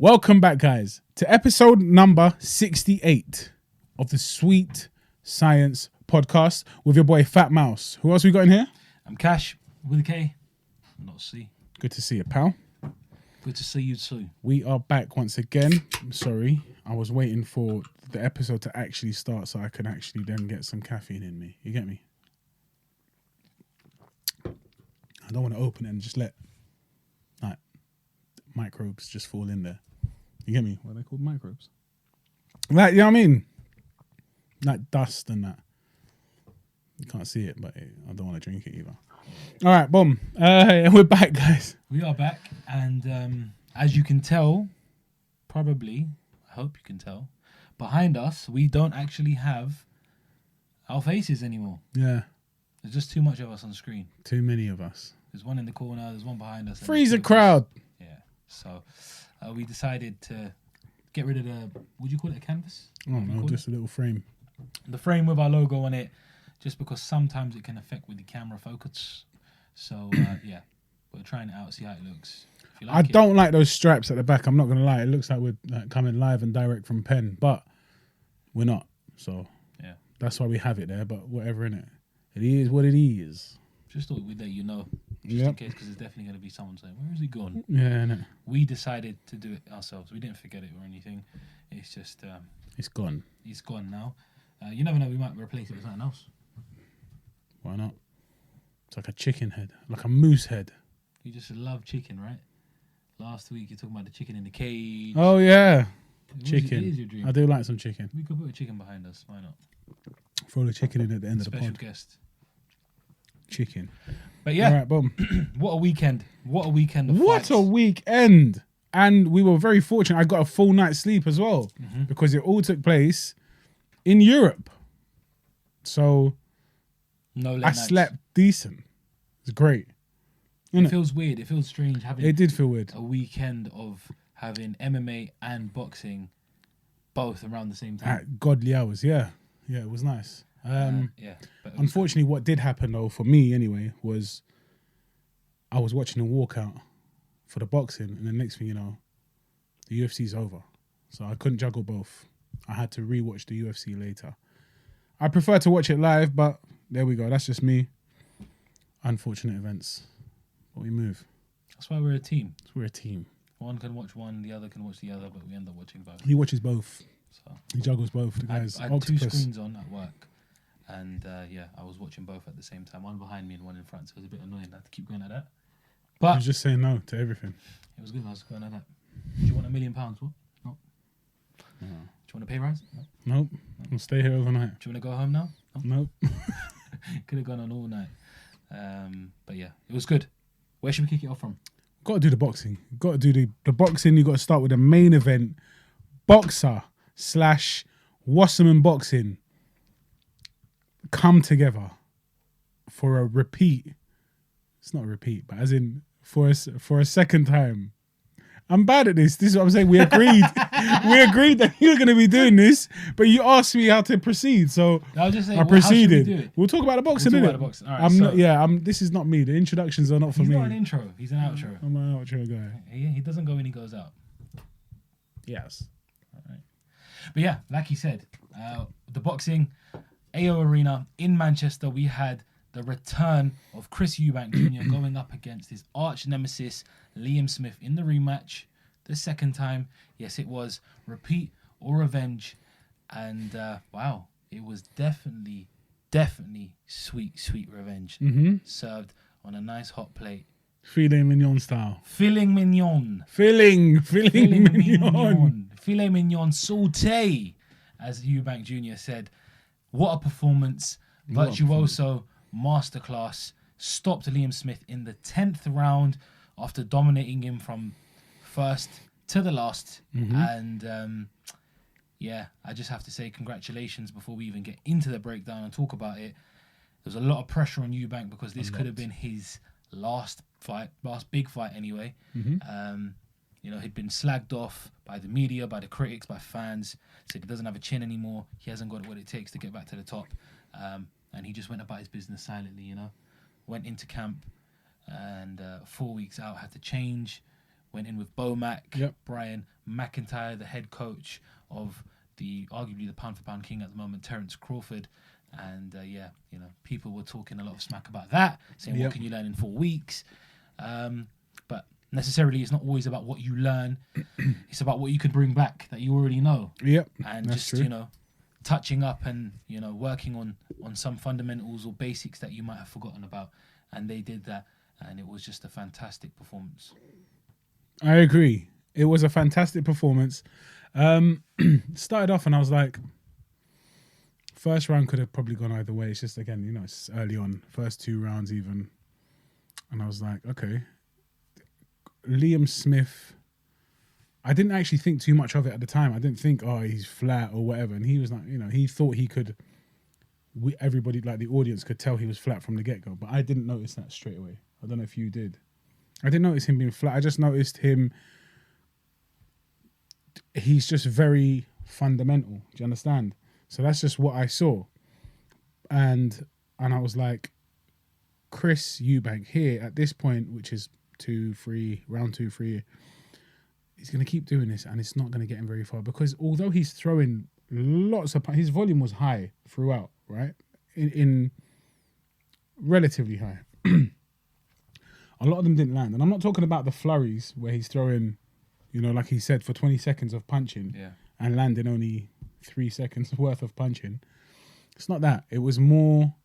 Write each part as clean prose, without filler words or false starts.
Welcome back, guys, to episode number 68 of the Sweet Science podcast with your boy Fat Mouse. Who else we got in here? I'm Cash with a K, not C. Good to see you, pal. Good to see you too. We are back once again. I'm sorry, I was waiting for the episode to actually start so I can actually then get some caffeine in me. You get me? I don't want to open it and just let like microbes just fall in there. You get me? What are they called? Microbes? Like, you know what I mean? Like dust and that. You can't see it, but I don't want to drink it either. All right, boom. We're back, guys. We are back, and as you can tell, probably, I hope you can tell, behind us, we don't actually have our faces anymore. Yeah. There's just too much of us on screen. Too many of us. There's one in the corner, there's one behind us. Freeze the crowd. Yeah. So we decided to get rid of the, would you call it a canvas? Oh, no, just a little frame. The frame with our logo on it, just because sometimes it can affect with the camera focus. So, yeah, we're trying it out, see how it looks. If you like I don't like those straps at the back. I'm not going to lie. It looks like we're coming live and direct from pen, but we're not. So, yeah, that's why we have it there, but whatever, innit? It is what it is. Just thought we'd let you know, just in case, because there's definitely going to be someone saying, where is he gone? Yeah, innit? We decided to do it ourselves. We didn't forget it or anything. It's just... it's gone. It's gone now. You never know, we might replace it with something else. Why not? It's like a chicken head, like a moose head. You just love chicken, right? Last week you're talking about the chicken in the cage. Oh, yeah. Chicken. Chicken. It is your dream. I do like some chicken. We could put a chicken behind us. Why not? Throw the chicken in at the end of the pod. Special guest. Chicken. But yeah. All right, boom. What a weekend. What a weekend of What fights. a weekend. And we were very fortunate. I got a full night's sleep as well because it all took place in Europe. So no late I nights. slept decent. It's great. It feels weird. It feels strange having It did feel weird. a weekend of having MMA and boxing both around the same time. At godly hours, yeah. Yeah, it was nice. Yeah. But Unfortunately, what did happen, though, for me anyway, was I was watching a walkout for the boxing, and the next thing you know, the UFC's over. So I couldn't juggle both. I had to rewatch the UFC later. I prefer to watch it live, but there we go. That's just me. Unfortunate events. But we move. that's why we're a team. We're a team. One can watch one, the other can watch the other, but we end up watching both. He watches both. So He juggles both. The I guys. had two screens on at work, and yeah, I was watching both at the same time. One behind me and one in front, so it was a bit annoying. I had to keep going like that. I But was just saying no to everything. it was good. I was going like that. Do you want £1 million? What? No. No. Do you want a pay rise? No. Nope. I'll stay here overnight. Do you want to go home now? No. Nope. Could have gone on all night. But yeah, it was good. Where should we kick it off from? Got to do the boxing. Got to do the boxing. You got to start with the main event. Boxer/Wasserman Boxing come together for a repeat. It's not a repeat, but as in for a second time. I'm bad at this. This is what I'm saying. We agreed. We agreed that you were going to be doing this, but you asked me how to proceed, so I'll just say, I proceeded. How should we do it? We'll talk about the boxing. We'll talk innit? about the boxing. All right, This is not me. The introductions are not for He's me. not an intro. He's an outro. I'm an outro guy. He doesn't go when he goes out. Yes. All right. But yeah, like he said, the boxing, AO Arena in Manchester, we had the return of Chris Eubank Jr. going up against his arch nemesis, Liam Smith, in the rematch. The second time, yes, it was repeat or revenge. And wow, it was definitely sweet revenge. Served on a nice hot plate. Filet mignon style. Filet mignon. Filet mignon. Filet mignon sauté, as Eubank Jr. said. What a performance. 𝗪𝗏𝗪 Masterclass stopped Liam Smith in the 10th round after dominating him from first to the last. And yeah, I just have to say congratulations before we even get into the breakdown and talk about it. There's a lot of pressure on Eubank because this could have been his last big fight anyway. You know, he'd been slagged off by the media, by the critics, by fans. Said he doesn't have a chin anymore. He hasn't got what it takes to get back to the top. And he just went about his business silently, you know. Went into camp and 4 weeks out had to change. went in with Bomac, Yep. Brian McIntyre, the head coach of arguably the pound-for-pound king at the moment, Terence Crawford. And people were talking a lot of smack about that, saying, what can you learn in 4 weeks? But necessarily, it's not always about what you learn. It's about what you could bring back that you already know. Yep. And that's just, true. touching up and, working on some fundamentals or basics that you might have forgotten about. And they did that. And it was just a fantastic performance. I agree. It was a fantastic performance. Started off and I was like, first round could have probably gone either way. It's just, again, it's early on, first 2 rounds even. And I was like, okay. Liam Smith, I didn't actually think too much of it at the time. I didn't think, he's flat or whatever. And he was like, he thought he could, everybody, like the audience could tell he was flat from the get-go. But I didn't notice that straight away. I don't know if you did. I didn't notice him being flat. I just noticed him, he's just very fundamental. Do you understand? So that's just what I saw. And I was like, Chris Eubank here at this point, which is round 2, 3, he's going to keep doing this and it's not going to get him very far because although he's throwing lots of, his volume was high throughout, right? In relatively high. A lot of them didn't land. And I'm not talking about the flurries where he's throwing, like he said, for 20 seconds of punching and landing only 3 seconds worth of punching. It's not that. It was more,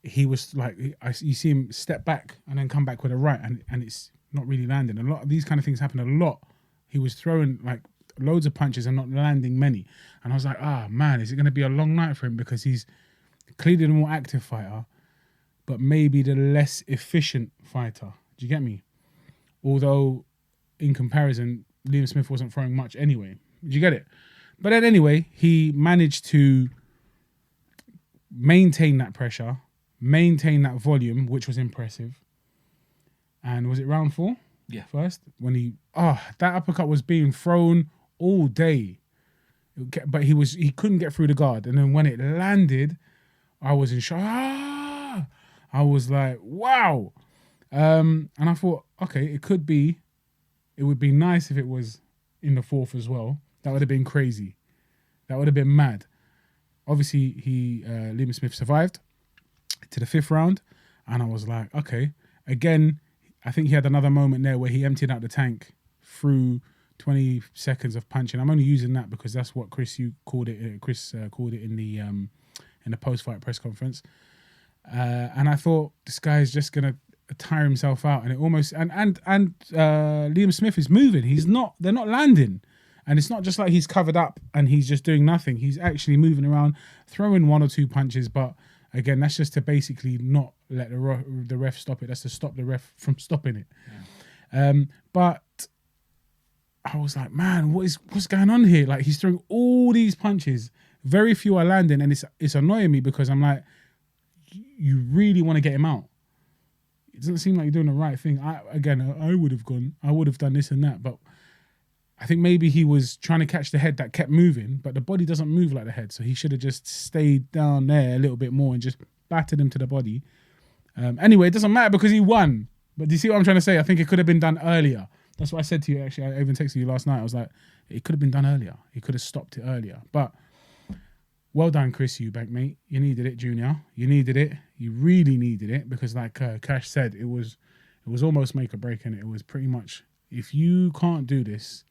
he was like, you see him step back and then come back with a right and it's not really landing. A lot of these kind of things happen a lot. He was throwing like loads of punches and not landing many. And I was like, man, is it going to be a long night for him? Because he's clearly the more active fighter, but maybe the less efficient fighter. Do you get me? Although, in comparison, Liam Smith wasn't throwing much anyway. Do you get it? But then anyway, he managed to maintain that pressure, maintain that volume, which was impressive. And was it round 4? Yeah. First? When that uppercut was being thrown all day. But he couldn't get through the guard. And then when it landed, I was in shock. I was like, wow. And I thought, okay, it would be nice if it was in the 4th as well. That would have been crazy. That would have been mad. Obviously, Liam Smith survived to the 5th round. And I was like, okay. Again, I think he had another moment there where he emptied out the tank through 20 seconds of punching. I'm only using that because that's what Chris called it. Chris called it in the post-fight press conference. And I thought this guy is just gonna tire himself out, and it almost and Liam Smith is moving. They're not landing, and it's not just like he's covered up and he's just doing nothing. He's actually moving around, throwing 1 or 2 punches. But again, that's just to basically not let the ref stop it. That's to stop the ref from stopping it. Yeah. But I was like, man, what's going on here? Like he's throwing all these punches, very few are landing, and it's annoying me because I'm like, you really want to get him out. It doesn't seem like you're doing the right thing. I would have done this and that, but I think maybe he was trying to catch the head that kept moving, but the body doesn't move like the head, so he should have just stayed down there a little bit more and just battered him to the body. Anyway, it doesn't matter because he won. But do you see what I'm trying to say? I think it could have been done earlier. That's what I said to you, actually. I even texted you last night. I was like, it could have been done earlier. He could have stopped it earlier. But well done, Chris Eubank, mate. You needed it, Junior. You needed it. You really needed it because, like Cash said, it was almost make or break, and it was pretty much, if you can't do this,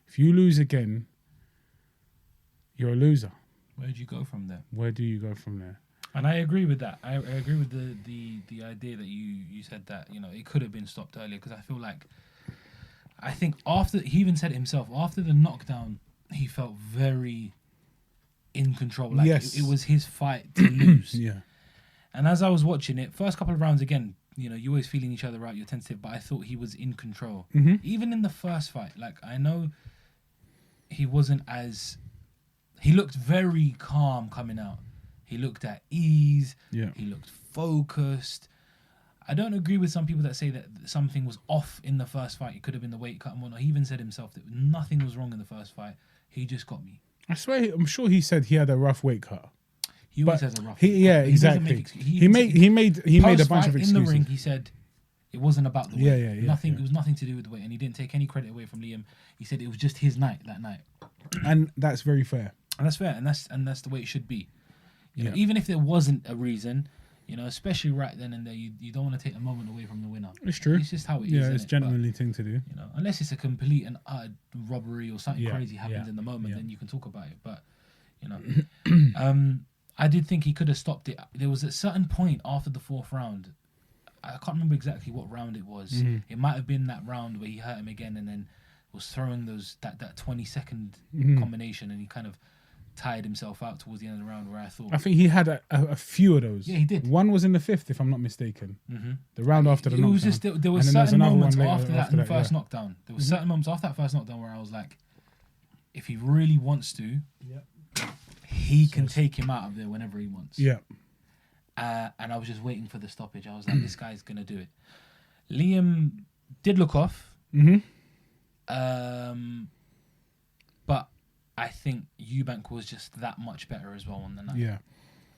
if you lose again, you're a loser. Where do you go from there? Where do you go from there? And I agree with that. I agree with the idea that you said that, it could have been stopped earlier, because I think after, he even said it himself, after the knockdown, he felt very in control. Like yes. it was his fight to lose. Yeah. And as I was watching it, first couple of rounds, again, you're always feeling each other out, you're tentative, but I thought he was in control. Mm-hmm. Even in the first fight, I know he wasn't he looked very calm coming out. He looked at ease. Yeah. He looked focused. I don't agree with some people that say that something was off in the first fight. It could have been the weight cut and whatnot. He even said himself that nothing was wrong in the first fight. He just got me. I swear, I'm sure he said he had a rough weight cut. He always has a rough. Yeah, exactly. He made a bunch of excuses. In the ring, he said It wasn't about the weight. Yeah. Nothing. It was nothing to do with the weight, and he didn't take any credit away from Liam. He said it was just his night that night, and that's very fair. And that's fair, and that's the way it should be. You know, even if there wasn't a reason, you know, especially right then and there, you don't want to take a moment away from the winner. It's true. It's just how it is. Yeah, it's genuinely thing to do. You know, unless it's a complete and utter robbery or something crazy happens in the moment, then you can talk about it. But you know, I did think he could have stopped it. There was a certain point after the 4th round. I can't remember exactly what round it was. It might have been that round where he hurt him again and then was throwing that 20-second combination, and he kind of tired himself out towards the end of the round, where I thought... I think he had a few of those. Yeah, he did. One was in the 5th, if I'm not mistaken. The round after the knockdown. It was just, there were certain moments after that first knockdown. There were certain moments after that first knockdown where I was like, if he really wants to, he can take him out of there whenever he wants. Yeah. And I was just waiting for the stoppage. I was like, this guy's going to do it. Liam did look off. But I think Eubank was just that much better as well on the night. Yeah.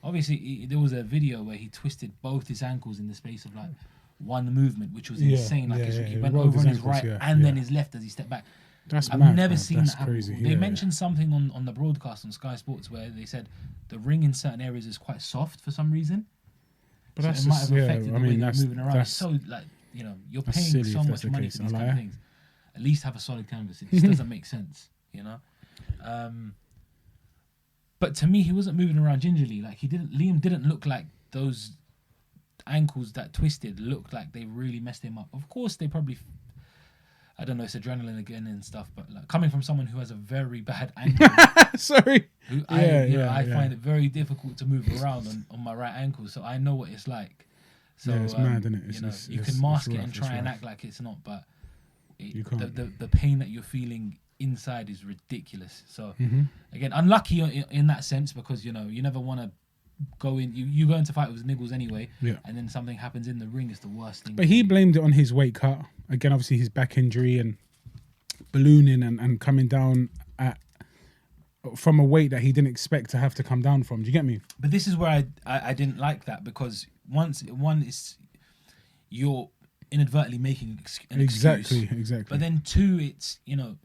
Obviously, there was a video where he twisted both his ankles in the space of like one movement, which was insane. Like he went over on his right and then his left as he stepped back. I've never seen that crazy. happen. They mentioned something on the broadcast on Sky Sports where they said the ring in certain areas is quite soft for some reason. But so that's it might have affected the way they're moving around. That's, it's so like, you know, you're paying so much money for these kind of things. At least have a solid canvas. It just doesn't make sense, you know. But to me, he wasn't moving around gingerly. Like Liam didn't look like those ankles that twisted looked like they really messed him up. Of course, they probably, I don't know, it's adrenaline again and stuff. But like, coming from someone who has a very bad ankle, sorry, I find it very difficult to move around on my right ankle. So I know what it's like. So it's mad, isn't it? You know, you can mask it and try and act like it's not, but you can't. The pain that you're feeling inside is ridiculous. So again, unlucky in that sense, because you know you never want to go in. You go into fight with niggles anyway, and then something happens in the ring. It's the worst thing. But he blamed it on his weight cut again. Obviously, his back injury and ballooning and coming down from a weight that he didn't expect to have to come down from. Do you get me? But this is where I didn't like that, because one is you're inadvertently making an excuse. Exactly. But then two, it's, you know,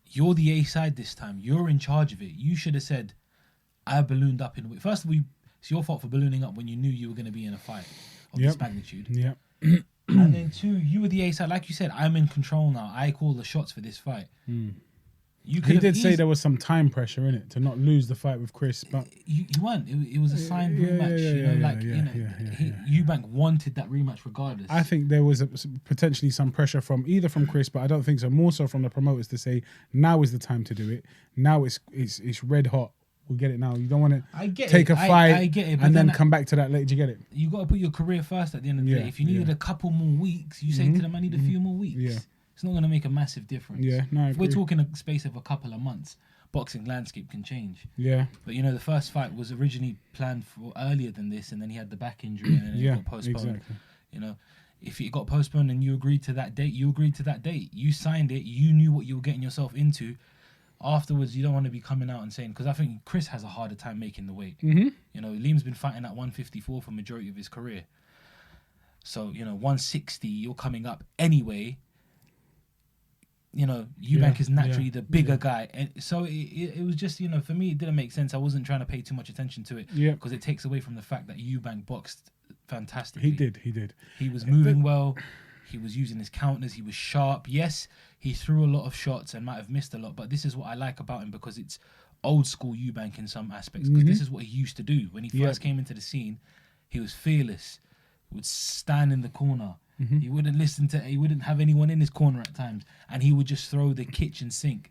you're the A side this time. You're in charge of it. You should have said, I ballooned up in weight. First of all, it's your fault for ballooning up when you knew you were going to be in a fight of this magnitude. Yeah. And then two, you were the A side. Like you said, I'm in control now. I call the shots for this fight. He did say there was some time pressure in it to not lose the fight with Chris, but you weren't. It was a signed rematch. Eubank wanted that rematch regardless. I think there was potentially some pressure from Chris, but I don't think so. More so from the promoters to say now is the time to do it. Now it's red hot. We'll get it now. You don't want to take a fight I get it, and then come back to that later. Do you get it? You got to put your career first at the end of the day. If you needed a couple more weeks, you say to them, I need a few more weeks. Yeah. It's not going to make a massive difference. Yeah, no, if we're talking a space of a couple of months, boxing landscape can change. Yeah. But, you know, the first fight was originally planned for earlier than this, and then he had the back injury, and then it got postponed. Exactly. You know, if it got postponed and you agreed to that date, you agreed to that date. You signed it. You knew what you were getting yourself into. Afterwards, you don't want to be coming out and saying, because I think Chris has a harder time making the weight. You know, Liam's been fighting at 154 for majority of his career. So, you know, 160, you're coming up anyway. You know, Eubank is naturally the bigger guy. And so it was just, you know, for me, it didn't make sense. I wasn't trying to pay too much attention to it because it takes away from the fact that Eubank boxed fantastically. He did. He was moving well. He was using his counters. He was sharp. Yes, he threw a lot of shots and might have missed a lot, but this is what I like about him, because it's old school Eubank in some aspects, because this is what he used to do. When he first came into the scene, he was fearless. He would stand in the corner. He wouldn't he wouldn't have anyone in his corner at times, and he would just throw the kitchen sink.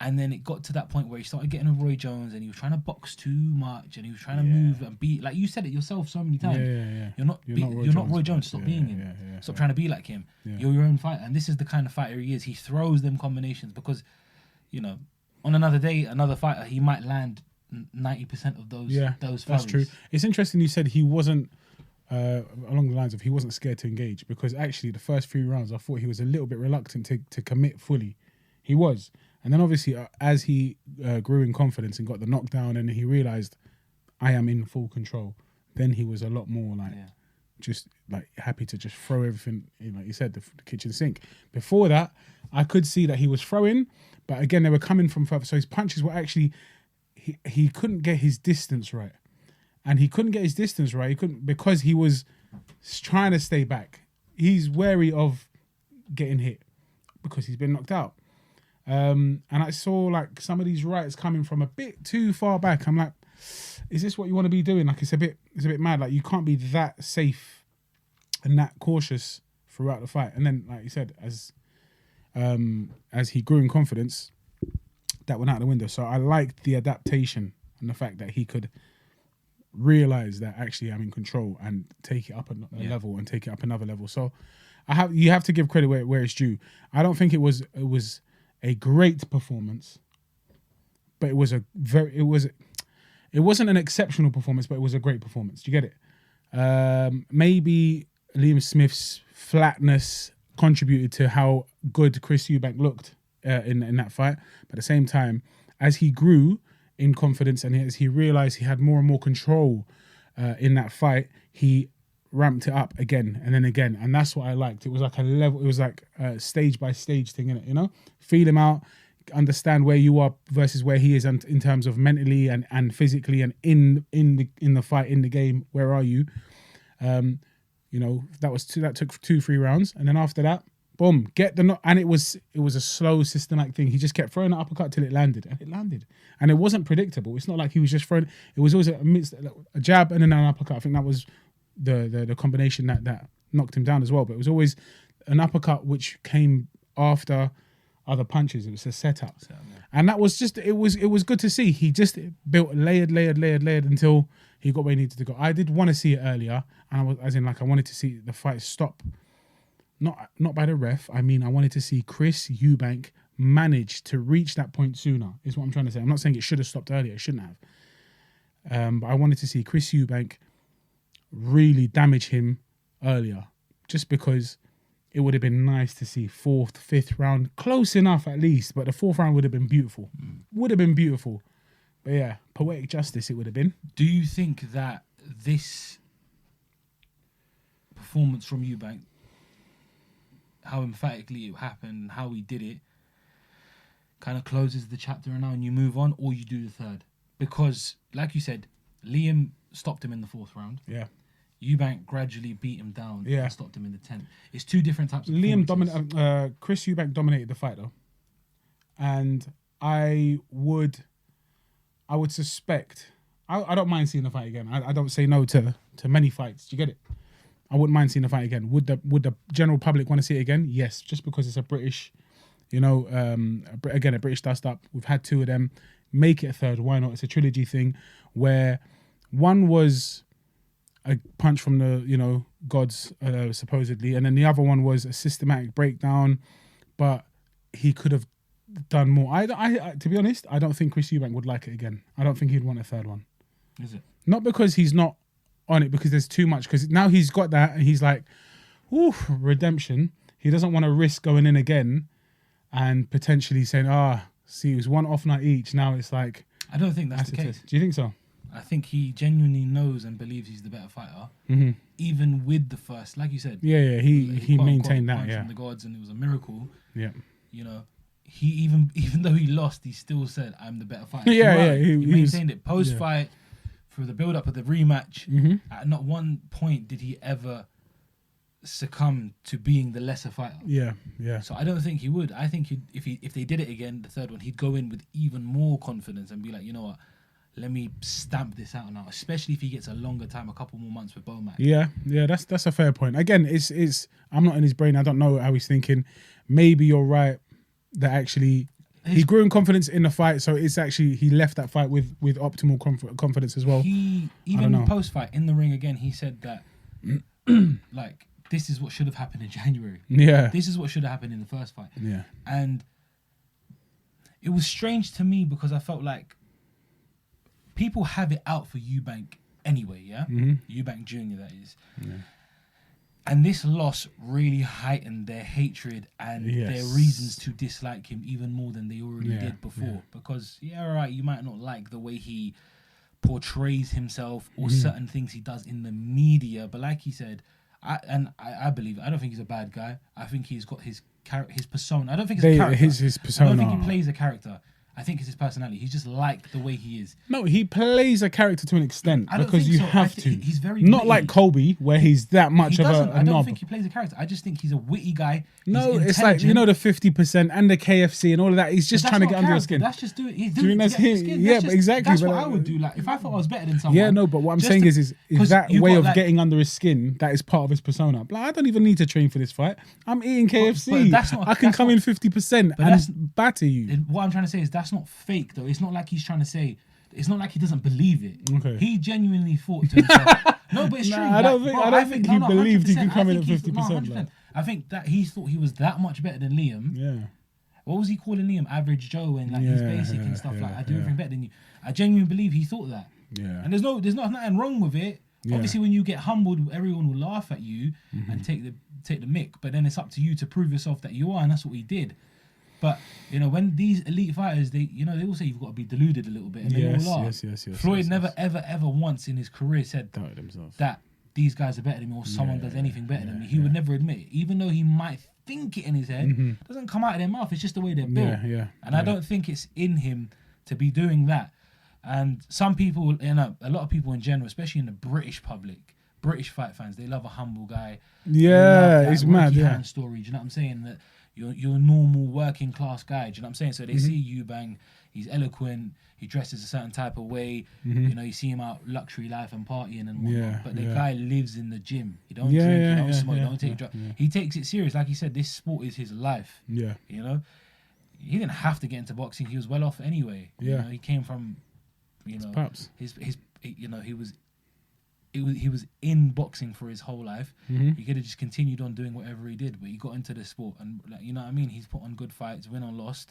And then it got to that point where he started getting with Roy Jones, and he was trying to box too much, and he was trying to move and be like you said it yourself so many times. You're not Roy Jones. Stop being him. Stop trying to be like him. You're your own fighter, and this is the kind of fighter he is. He throws them combinations because, you know, on another day, another fighter, he might land 90% of those. Those. That's true. It's interesting you said he wasn't. Along the lines of he wasn't scared to engage, because actually the first 3 rounds I thought he was a little bit reluctant to commit fully. He was, and then obviously as he grew in confidence and got the knockdown and he realised I am in full control, then he was a lot more like just like happy to just throw everything in, like you said, the kitchen sink. Before that, I could see that he was throwing, but again, they were coming from further. So his punches were actually, he couldn't get his distance right. And he couldn't get his distance right. He couldn't, because he was trying to stay back. He's wary of getting hit because he's been knocked out. And I saw like some of these rights coming from a bit too far back. I'm like, is this what you want to be doing? Like it's a bit mad. Like you can't be that safe and that cautious throughout the fight. And then, like you said, as he grew in confidence, that went out the window. So I liked the adaptation and the fact that he could realize that actually I'm in control and take it up a level and take it up another level. So you have to give credit where it's due. I don't think it was a great performance, but it wasn't an exceptional performance, but it was a great performance. Do you get it? Maybe Liam Smith's flatness contributed to how good Chris Eubank looked in that fight. But at the same time, as he grew in confidence and as he realized he had more and more control in that fight, he ramped it up again and then again. And that's what I liked. It was like a level, it was like a stage by stage thing, innit? You know? Feel him out, understand where you are versus where he is in terms of mentally and physically and in the fight, in the game, where are you? You know, that took 2-3 rounds. And then after that, boom, get the knock. And it was a slow, systematic thing. He just kept throwing the uppercut till it landed. And it landed. And it wasn't predictable. It's not like he was just throwing. It was always a jab and then an uppercut. I think that was the combination that knocked him down as well. But it was always an uppercut which came after other punches. It was a setup. And that was just, it was good to see. He just built layered until he got where he needed to go. I did want to see it earlier. And I wanted to see the fight stop. Not by the ref. I mean, I wanted to see Chris Eubank manage to reach that point sooner, is what I'm trying to say. I'm not saying it should have stopped earlier. It shouldn't have. But I wanted to see Chris Eubank really damage him earlier, just because it would have been nice to see 4th, 5th round, close enough at least, but the 4th round would have been beautiful. Would have been beautiful. But yeah, poetic justice it would have been. Do you think that this performance from Eubank, how emphatically it happened, how he did it, kind of closes the chapter and now and you move on, or you do the third? Because, like you said, Liam stopped him in the 4th round. Yeah. Eubank gradually beat him down and stopped him in the 10th. It's two different types of Chris Eubank dominated the fight though. And I would suspect, I don't mind seeing the fight again. I don't say no to many fights. Do you get it? I wouldn't mind seeing the fight again. Would the general public want to see it again? Yes, just because it's a British, again, a British dust up. We've had 2 of them. Make it a third. Why not? It's a trilogy thing where one was a punch from the, gods, supposedly, and then the other one was a systematic breakdown, but he could have done more. I to be honest, I don't think Chris Eubank would like it again. I don't think he'd want a third one. Is it? Not because he's not on it, because there's too much. Because now he's got that, and he's like, "Ooh, redemption." He doesn't want to risk going in again and potentially saying, see, it was 1 off night each. Now it's like, I don't think that's the case. Do you think so? I think he genuinely knows and believes he's the better fighter, even with the first, like you said. Yeah, he maintained that. Yeah, from the gods, and it was a miracle. Yeah, he even though he lost, he still said, "I'm the better fighter." He maintained it post fight through the build up of the rematch. At not one point did he ever succumb to being the lesser fighter. Yeah. So I don't think he would. I think if they did it again, the third one, he'd go in with even more confidence and be like, you know what? Let me stamp this out now, especially if he gets a longer time, a couple more months with Beaumac. Yeah, that's a fair point. Again, it's I'm not in his brain. I don't know how he's thinking. Maybe you're right that actually he grew in confidence in the fight, so it's actually he left that fight with optimal confidence as well. He even post fight in the ring again, he said that like this is what should have happened in January. Yeah, this is what should have happened in the first fight. Yeah, and it was strange to me because I felt like people have it out for Eubank anyway, yeah? Eubank Jr., that is. Yeah. And this loss really heightened their hatred and their reasons to dislike him even more than they already did before. Yeah. Because, you might not like the way he portrays himself or certain things he does in the media, but like he said, I believe it. I don't think he's a bad guy. I think he's got his persona. I don't think it's a character. His persona. I don't think he plays a character. I think it's his personality. He's just like the way he is. No, he plays a character to an extent I don't because think you so. have to. He's very not witty. like Kobe, where he's that much He of doesn't. a I don't knob. think he plays a character. I just think he's a witty guy. No, He's it's like, you know, the intelligent. 50% and the KFC and all of that. He's just That's trying to not get under your character. skin. That's just doing. He's Do you doing think it that's to get him? your skin. Yeah, That's but just, exactly, That's but what I would do. Like if I thought I was better than someone. Yeah, no, but what I'm just saying to- is 'cause that you've way got, of like- getting under his skin, that is part of his persona. Like, I don't even need to train for this fight. I'm eating KFC. that's not- I can that's come not- in 50% and batter you. What I'm trying to say is that's not fake though. It's not like he's trying to say. It's not like he doesn't believe it. Okay. He genuinely thought to himself. No, but it's true. I don't think he believed he could come in at 50%. 50%. Like. I think that he thought he was that much better than Liam. Yeah. What was he calling Liam? Average Joe and like he's Yeah, basic yeah, and stuff like yeah, I do everything better than you. I genuinely believe he thought that. Yeah. And there's nothing wrong with it. Yeah. Obviously, when you get humbled, everyone will laugh at you and take the mick. But then it's up to you to prove yourself that you are, and that's what he did. But you know, when these elite fighters, they all say you've got to be deluded a little bit, and they all are. Yes. Floyd never ever once in his career said Doubted himself. that these guys are better than me or someone does anything better than me. He would never admit it, even though he might think it in his head. It doesn't come out of their mouth. It's just the way they're built. And I don't think it's in him to be doing that. And some people, you know, a lot of people in general, especially in the British public, British fight fans, they love a humble guy. Yeah, it's mad. Yeah. Story. Do you know what I'm saying? That you're a normal working class guy. Do you know what I'm saying? So they see Eubank, he's eloquent, he dresses a certain type of way. You know, you see him out luxury life and partying and whatnot. Yeah, but the guy lives in the gym. He don't drink, he don't smoke, he don't take drugs. He takes it serious. Like he said, this sport is his life. Yeah. You know? He didn't have to get into boxing. He was well off anyway. Yeah. You know, he came from, you know, Perhaps. his you know, he was in boxing for his whole life. He could have just continued on doing whatever he did, but he got into the sport and, like, you know what I mean, he's put on good fights, win or lose,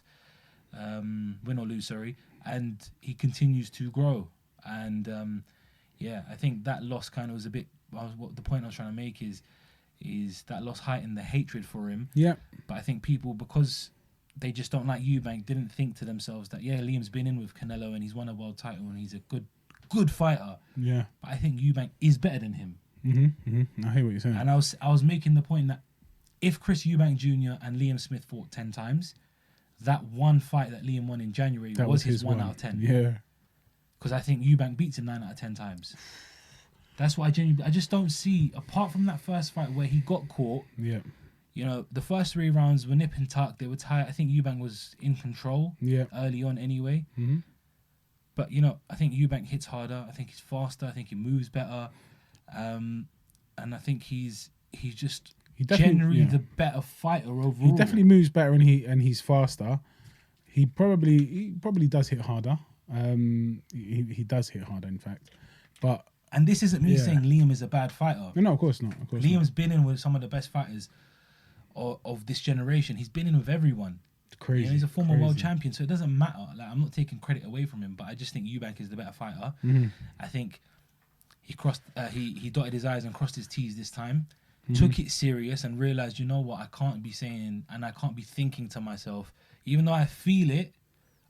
and he continues to grow. And I think that loss kind of was a bit. What the point I was trying to make is that loss heightened the hatred for him. Yeah. But I think people, because they just don't like Eubank, didn't think to themselves that Liam's been in with Canelo and he's won a world title and he's a good fighter. Yeah. But I think Eubank is better than him. I hear what you're saying. And I was making the point that if Chris Eubank Jr. and Liam Smith fought 10 times, that one fight that Liam won in January was his 1 out of 10. Yeah. Because I think Eubank beats him 9 out of 10 times. That's why I just don't see, apart from that first fight where he got caught. Yeah. You know, the first 3 rounds were nip and tuck. They were tight. I think Eubank was in control early on anyway. But, you know, I think Eubank hits harder. I think he's faster. I think he moves better. And I think he's just generally the better fighter overall. He definitely moves better and he's faster. He probably does hit harder. He does hit harder, in fact. And this isn't me saying Liam is a bad fighter. No, of course not. Liam's been in with some of the best fighters of this generation. He's been in with everyone. It's crazy. You know, he's a former world champion, so it doesn't matter. Like, I'm not taking credit away from him, but I just think Eubank is the better fighter. I think he he dotted his I's and crossed his T's this time. Took it serious and realized, you know what, I can't be saying and I can't be thinking to myself, even though I feel it,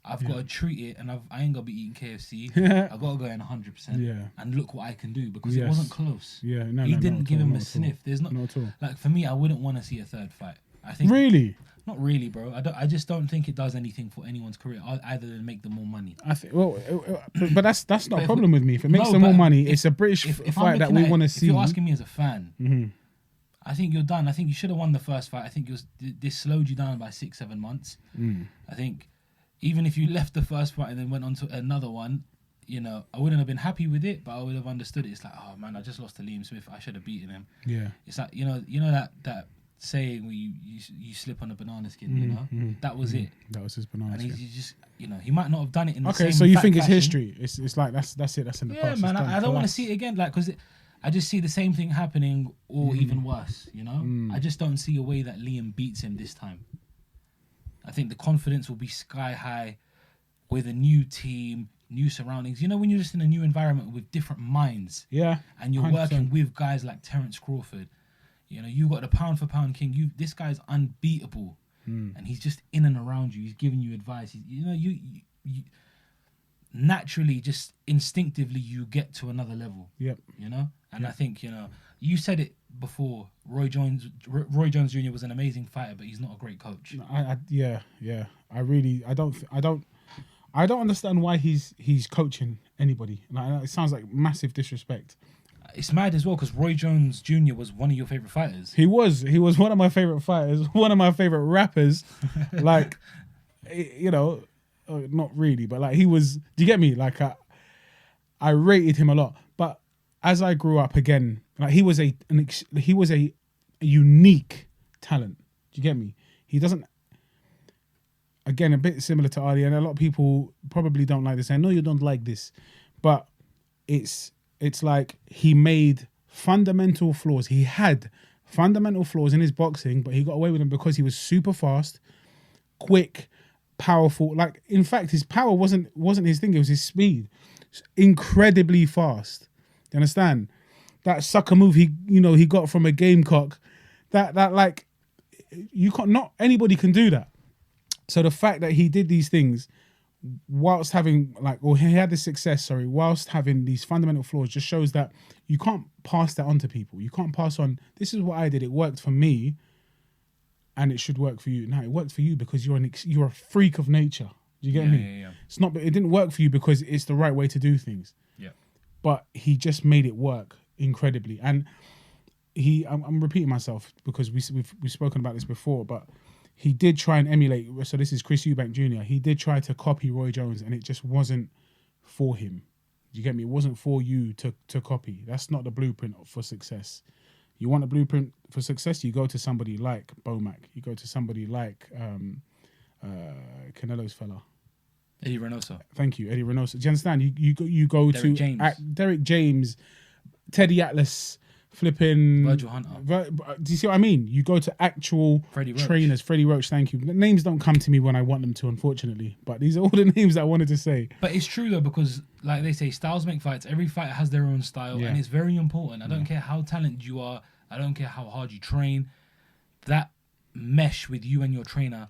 I've got to treat it, and I ain't got to be eating KFC. I've got to go in 100%. And look what I can do, because it wasn't close. He didn't give him a sniff. There's not at all. Like, for me, I wouldn't want to see a third fight. I think really. Not really, bro. I just don't think it does anything for anyone's career, other than make them more money. I think. Well, but that's not a problem with me. If it makes them more money, it's a British fight that we want to see. If you're asking me as a fan, I think you're done. I think you should have won the first fight. I think this slowed you down by 6-7 months. I think even if you left the first fight and then went on to another one, you know, I wouldn't have been happy with it, but I would have understood it. It's like, oh man, I just lost to Liam Smith. I should have beaten him. Yeah. It's like, you know that saying where you slip on a banana skin, you know? That was it. That was his banana skin. And he just, you know, he might not have done it in the same Okay, so you think it's fashion. history. It's like, that's it. That's in the past. Yeah, man, I don't want to see it again. Like, because I just see the same thing happening or even worse, you know? I just don't see a way that Liam beats him this time. I think the confidence will be sky high with a new team, new surroundings. You know, when you're just in a new environment with different minds. Yeah. And you're 100%. Working with guys like Terence Crawford. You know, you got the pound for pound king. This guy's unbeatable. And he's just in and around you. He's giving you advice. You naturally, just instinctively, you get to another level. Yep. You know? And I think, you know, you said it before, Roy Jones Jr. was an amazing fighter, but he's not a great coach. Yeah. I don't understand why he's coaching anybody. Like, it sounds like massive disrespect. It's mad as well because Roy Jones Jr. was one of your favorite fighters. He was one of my favorite fighters, one of my favorite rappers. Like, you know, not really, but like he was. Do you get me? Like, I rated him a lot. But as I grew up again, like he was a unique talent. Do you get me? He doesn't. Again, a bit similar to Adi, and a lot of people probably don't like this. I know you don't like this, but it's like he made fundamental flaws. He had fundamental flaws in his boxing, but he got away with them because he was super fast, quick, powerful. Like, in fact, his power wasn't his thing. It was his speed. Incredibly fast. You understand? That sucker move he got from a gamecock. That like you can't. Not anybody can do that. So the fact that he did these things whilst having he had this success, whilst having these fundamental flaws, just shows that you can't pass that on to people. You can't pass on, this is what I did, it worked for me, and it should work for you. No, it worked for you because you're a freak of nature. Do you get me? Yeah. It's not. It didn't work for you because it's the right way to do things. Yeah. But he just made it work incredibly, and I'm repeating myself because we've spoken about this before, but he did try and emulate. So this is Chris Eubank Jr. He did try to copy Roy Jones, and it just wasn't for him. Do you get me? It wasn't for you to copy. That's not the blueprint for success. You want a blueprint for success, you go to somebody like Bomac. You go to somebody like Canelo's fella. Eddie Reynoso. Thank you, Eddie Reynoso. Do you understand? You go Derek James. Derek James, Teddy Atlas, flipping Virgil Hunter. Do you see what I mean? You go to actual trainers. Freddie Roach, thank you. The names don't come to me when I want them to, unfortunately. But these are all the names I wanted to say. But it's true though, because like they say, styles make fights. Every fighter has their own style, and it's very important. I don't care how talented you are. I don't care how hard you train. That mesh with you and your trainer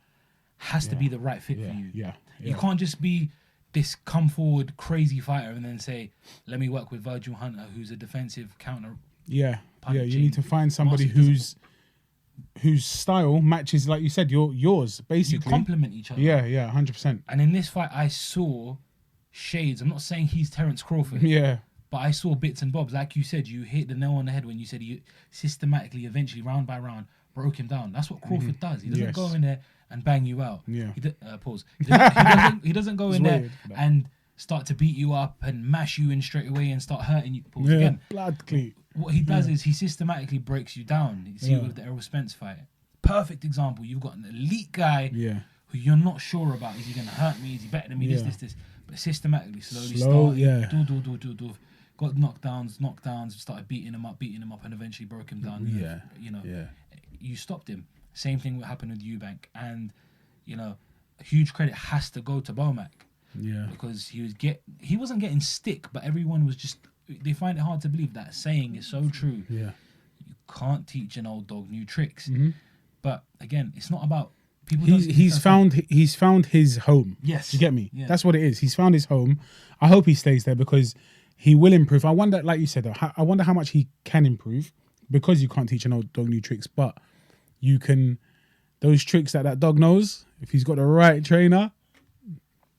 has to be the right fit for you. Yeah. You can't just be this come forward crazy fighter and then say, let me work with Virgil Hunter, who's a defensive counter. Yeah. You need to find somebody whose style matches, like you said, yours, basically. You complement each other. Yeah, 100%. And in this fight, I saw shades. I'm not saying he's Terence Crawford. Yeah. But I saw bits and bobs. Like you said, you hit the nail on the head when you said he systematically, eventually, round by round, broke him down. That's what Crawford does. He doesn't go in there and bang you out. Yeah. Pause. He doesn't go in there and start to beat you up and mash you in straight away and start hurting you. Pause again. Blood clean. What he does is he systematically breaks you down. You see with the 𝗹𝗶𝗵𝗵 fight. Perfect example. You've got an elite guy who you're not sure about. Is he going to hurt me? Is he better than me? This. But systematically, slowly started. Got knockdowns, started beating him up, and eventually broke him down. You stopped him. Same thing what happened with Eubank, and huge credit has to go to Bomac. Yeah, because he wasn't getting stick, but everyone was just. They find it hard to believe that saying is so true. Yeah, you can't teach an old dog new tricks. Mm-hmm. But again, it's not about people. He's found his home. Yes, do you get me? Yeah. That's what it is. He's found his home. I hope he stays there because he will improve. I wonder, like you said, I wonder how much he can improve because you can't teach an old dog new tricks, but you can. Those tricks that dog knows, if he's got the right trainer.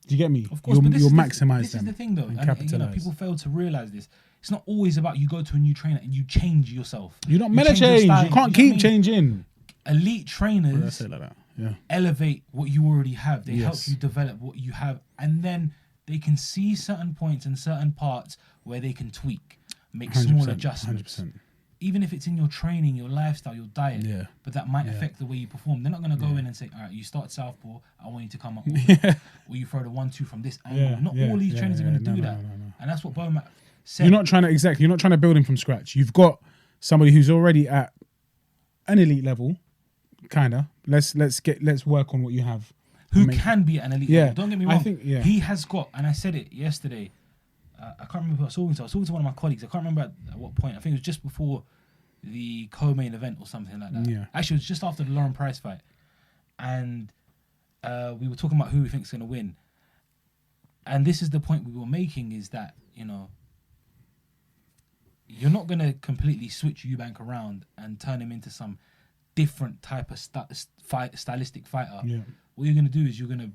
Do you get me? Of course, you'll maximize them. This is the thing, though, and capitalize. People fail to realize this. It's not always about you go to a new trainer and you change yourself. You're not meant to change. You can't keep changing. Elite trainers say like that. Yeah. Elevate what you already have. They help you develop what you have, and then they can see certain points and certain parts where they can tweak, make small adjustments. 100%. Even if it's in your training, your lifestyle, your diet, but that might affect the way you perform. They're not going to go in and say, all right, you start southpaw, I want you to come up or you throw the 1-2 from this angle. Not all these trainers are going to do that. No. And that's what Bomac said. You're not trying to build him from scratch. You've got somebody who's already at an elite level, kind of. Let's work on what you have. Who can be at an elite level. Don't get me wrong. I think, he has got, and I said it yesterday, I can't remember who I was talking to. I was talking to one of my colleagues. I can't remember at what point. I think it was just before the co-main event or something like that. Yeah. Actually, it was just after the Lauren Price fight. And we were talking about who we think is going to win. And this is the point we were making, is that, you're not going to completely switch Eubank around and turn him into some different type of stylistic fighter. Yeah. What you're going to do is you're going to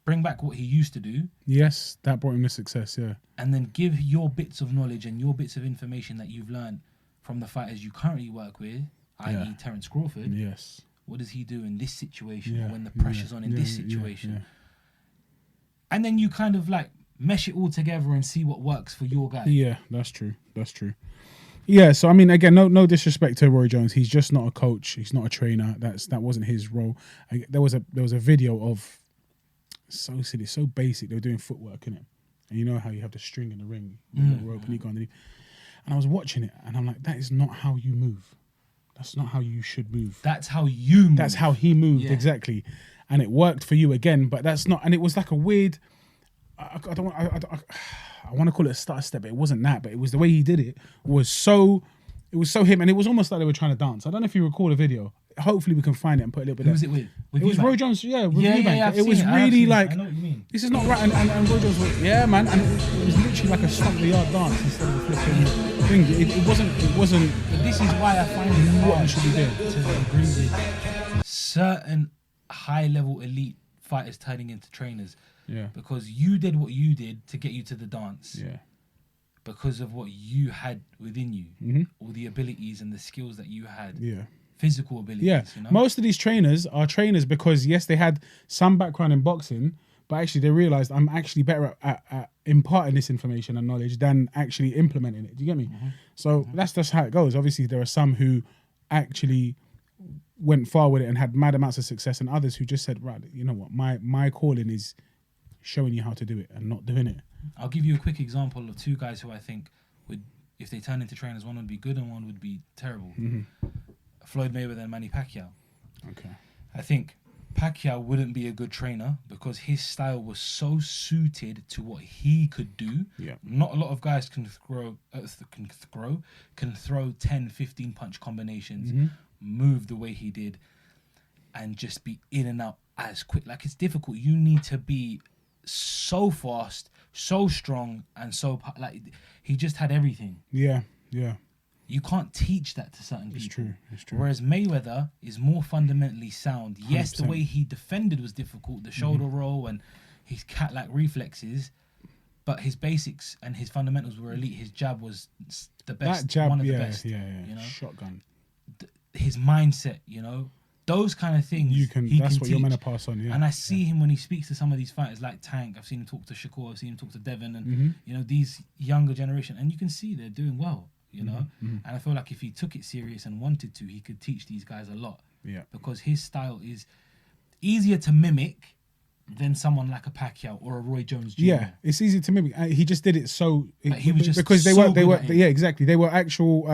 bring back what he used to do. Yes, that brought him the success, yeah. And then give your bits of knowledge and your bits of information that you've learned from the fighters you currently work with, i.e. Terence Crawford. Yes. What does he do in this situation Yeah. when the pressure's on in this Yeah. situation? And then you kind of like mesh it all together and see what works for your guy. Yeah, that's true. That's true. Yeah, so I mean, again, no disrespect to Roy Jones. He's just not a coach. He's not a trainer. That wasn't his role. There was a video of so silly, so basic. They were doing footwork in it, and you know how you have the string in the ring, the rope, and you go underneath. And I was watching it, and I'm like, that is not how you move. That's not how you should move. That's how you move. That's how he moved, exactly. And it worked for you again, but that's not. And it was like a weird. I want to call it a stutter step, but it wasn't that. But it was the way he did it. It was so him, and it was almost like they were trying to dance. I don't know if you recall the video. Hopefully we can find it and put a little bit. Who was it with? It was Roy Jones. Yeah, with yeah, Eubank. yeah. It was really like, I know what you mean. this is not right. And Roy Jones was, yeah, man. And it was literally like a stomp the yard dance instead of a flipping thing. It wasn't. But this is why I find it what hard you should be doing. to agree with certain high-level elite fighters turning into trainers. Yeah. Because you did what you did to get you to the dance. Yeah. Because of what you had within you, all the abilities and the skills that you had. Yeah. Physical abilities. Yeah. You know? Most of these trainers are trainers because yes, they had some background in boxing, but actually they realized I'm actually better at imparting this information and knowledge than actually implementing it. Do you get me? So that's just how it goes. Obviously, there are some who actually went far with it and had mad amounts of success, and others who just said, right, you know what, my calling is showing you how to do it and not doing it. I'll give you a quick example of two guys who I think would, if they turn into trainers, one would be good and one would be terrible. Floyd Mayweather and Manny Pacquiao. Okay. I think Pacquiao wouldn't be a good trainer because his style was so suited to what he could do. Yeah. Not a lot of guys can throw 10, 15 punch combinations, move the way he did, and just be in and out as quick. Like, it's difficult. You need to be so fast, so strong, and so like he just had everything. Yeah. You can't teach that to certain people. It's true. Whereas Mayweather is more fundamentally sound. Yes, 100%. the way he defended was difficult, the shoulder roll and his cat-like reflexes, but his basics and his fundamentals were elite. His jab was the best, That jab, one of the yeah, best. yeah. You know? Shotgun. His mindset, you know, those kind of things. That's what you're meant to pass on. Yeah. And I see him when he speaks to some of these fighters like Tank. I've seen him talk to Shakur. I've seen him talk to Devin, and you know, these younger generation, and you can see they're doing well. You know, and I feel like if he took it serious and wanted to, he could teach these guys a lot. Yeah. Because his style is easier to mimic than someone like a Pacquiao or a Roy Jones Jr. Yeah, it's easy to mimic. He just did it so. He was just because they so were. good at it. Yeah, exactly. They were actual.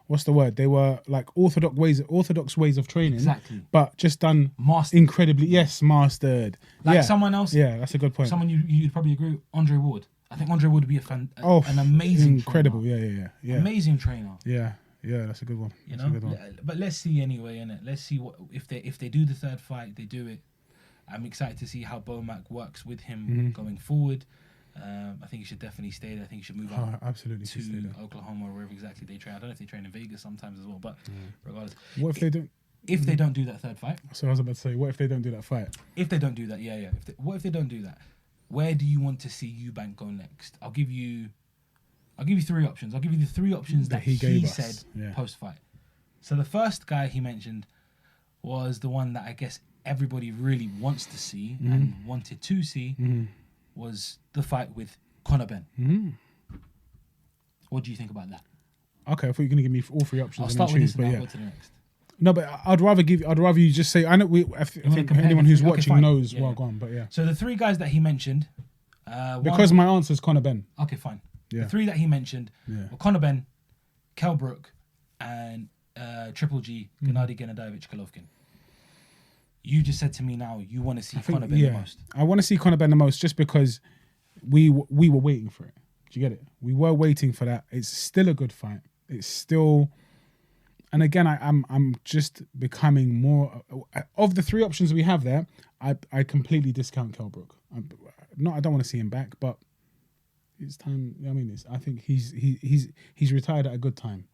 What's the word? They were like orthodox ways of training. Exactly. But just done Mastered. incredibly. Yes, mastered. Like yeah. someone else. Yeah, that's a good point. Someone you'd probably agree with, Andre Ward. I think Andre Ward would be an amazing, incredible. trainer. Yeah. Amazing trainer. Yeah, that's a good one. You That's know, a good one. but let's see anyway, innit? Let's see what if they do the third fight, they do it. I'm excited to see how Bomac works with him going forward. I think he should definitely stay there. I think he should move out Absolutely to Oklahoma or wherever exactly they train. I don't know if they train in Vegas sometimes as well, but regardless. What if they don't? If they don't do that third fight? So I was about to say, what if they don't do that fight? If they don't do that, yeah. What if they don't do that? Where do you want to see Eubank go next? I'll give you 3 options. I'll give you the 3 options that he said post-fight. So the first guy he mentioned was the one that I guess everybody really wants to see and wanted to see was the fight with Conor Benn. What do you think about that? Okay, I thought you were going to give me all 3 options. I'll start with this and but I'll yeah. go to the next. No, but I'd rather you just say. I know I think anyone who's watching knows well gone, but yeah. So the 3 guys that he mentioned, because my answer is Conor Benn. Okay, fine. Yeah. The 3 that he mentioned were Conor Benn, Kell Brook, and 𝗵𝗵𝗵 𝗧𝗏𝗏 Golovkin. You just said to me now you want to see Conor Benn the most. I want to see Conor Benn the most just because we were waiting for it. Do you get it? We were waiting for that. It's still a good fight. It's still. And again, I'm just becoming more of the 3 options we have there. I completely discount Kell Brook. I don't want to see him back, but it's time. I mean, I think he's retired at a good time.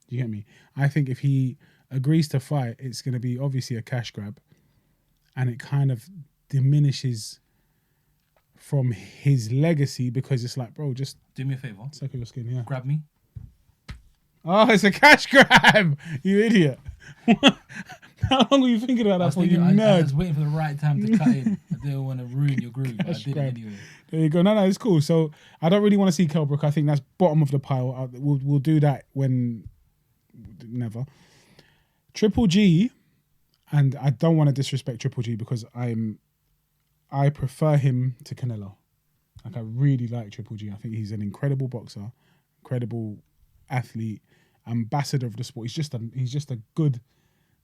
Do you get me? I think if he agrees to fight, it's going to be obviously a cash grab, and it kind of diminishes from his legacy because it's like, bro, just do me a favor. suck your skin, yeah. Grab me. Oh, it's a cash grab, you idiot. How long were you thinking about that for, you nerd? I was waiting for the right time to cut in. I didn't want to ruin your groove, but I did it anyway. There you go. No, it's cool. So I don't really want to see 𝗪𝗏. I think that's bottom of the pile. We'll do that when... Never. 𝗏𝗏G, and I don't want to disrespect 𝗏𝗏G because I prefer him to Canelo. Like, I really like 𝗏𝗏G. I think he's an incredible boxer, incredible athlete, ambassador of the sport. He's just a good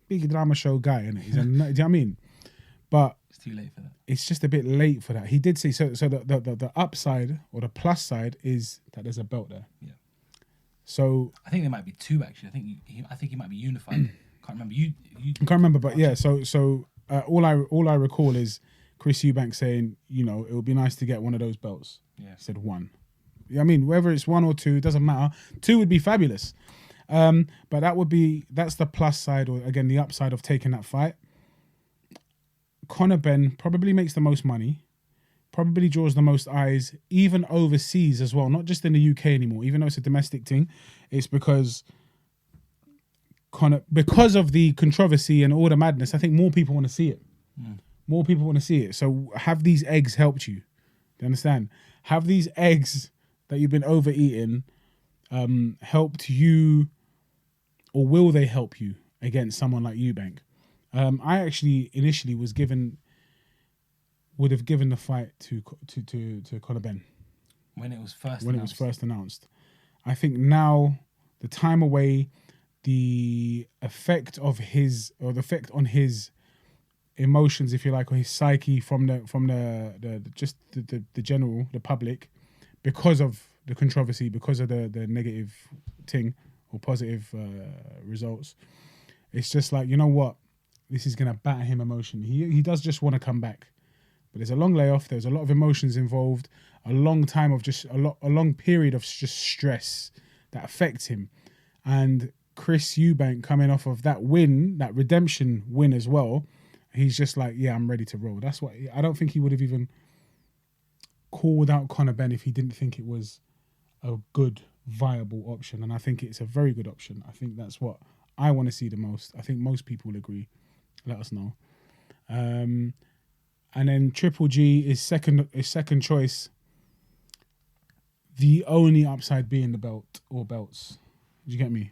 big drama show guy, isn't it? Do you know what I mean? But it's too late for that. It's just a bit late for that. He did say so. The upside or the plus side is that there's a belt there. Yeah. So I think there might be two actually. I think he might be unified. Can't remember. You can't remember, but yeah. So all I recall is Chris Eubank saying, you know, it would be nice to get one of those belts. Yeah. He said one. I mean, whether it's one or two, it doesn't matter. Two would be fabulous. But that's the plus side, or again the upside of taking that fight. Conor Benn probably makes the most money, probably draws the most eyes, even overseas as well, not just in the UK anymore. Even though it's a domestic thing, it's because of the controversy and all the madness. I think more people want to see it. More people want to see it. So have these eggs helped you? Do you understand? Have these eggs that you've been overeating helped you, or will they help you against someone like Eubank? I actually initially would have given the fight to Conor Benn when it was first announced. I think now the time away, the effect on his emotions, if you like, or his psyche from the general, the public, because of the controversy, because of the negative thing or positive results, it's just like, you know what, this is gonna batter him emotionally. He does just want to come back, but there's a long layoff. There's a lot of emotions involved. A long time of a long period of just stress that affects him. And Chris Eubank coming off of that win, that redemption win as well, he's just like, yeah, I'm ready to roll. That's what I don't think he would have even called out Conor Benn if he didn't think it was a good, viable option. And I think it's a very good option. I think that's what I want to see the most. I think most people will agree. Let us know. And then 𝗏𝗏G is second choice. The only upside being the belt or belts. Do you get me?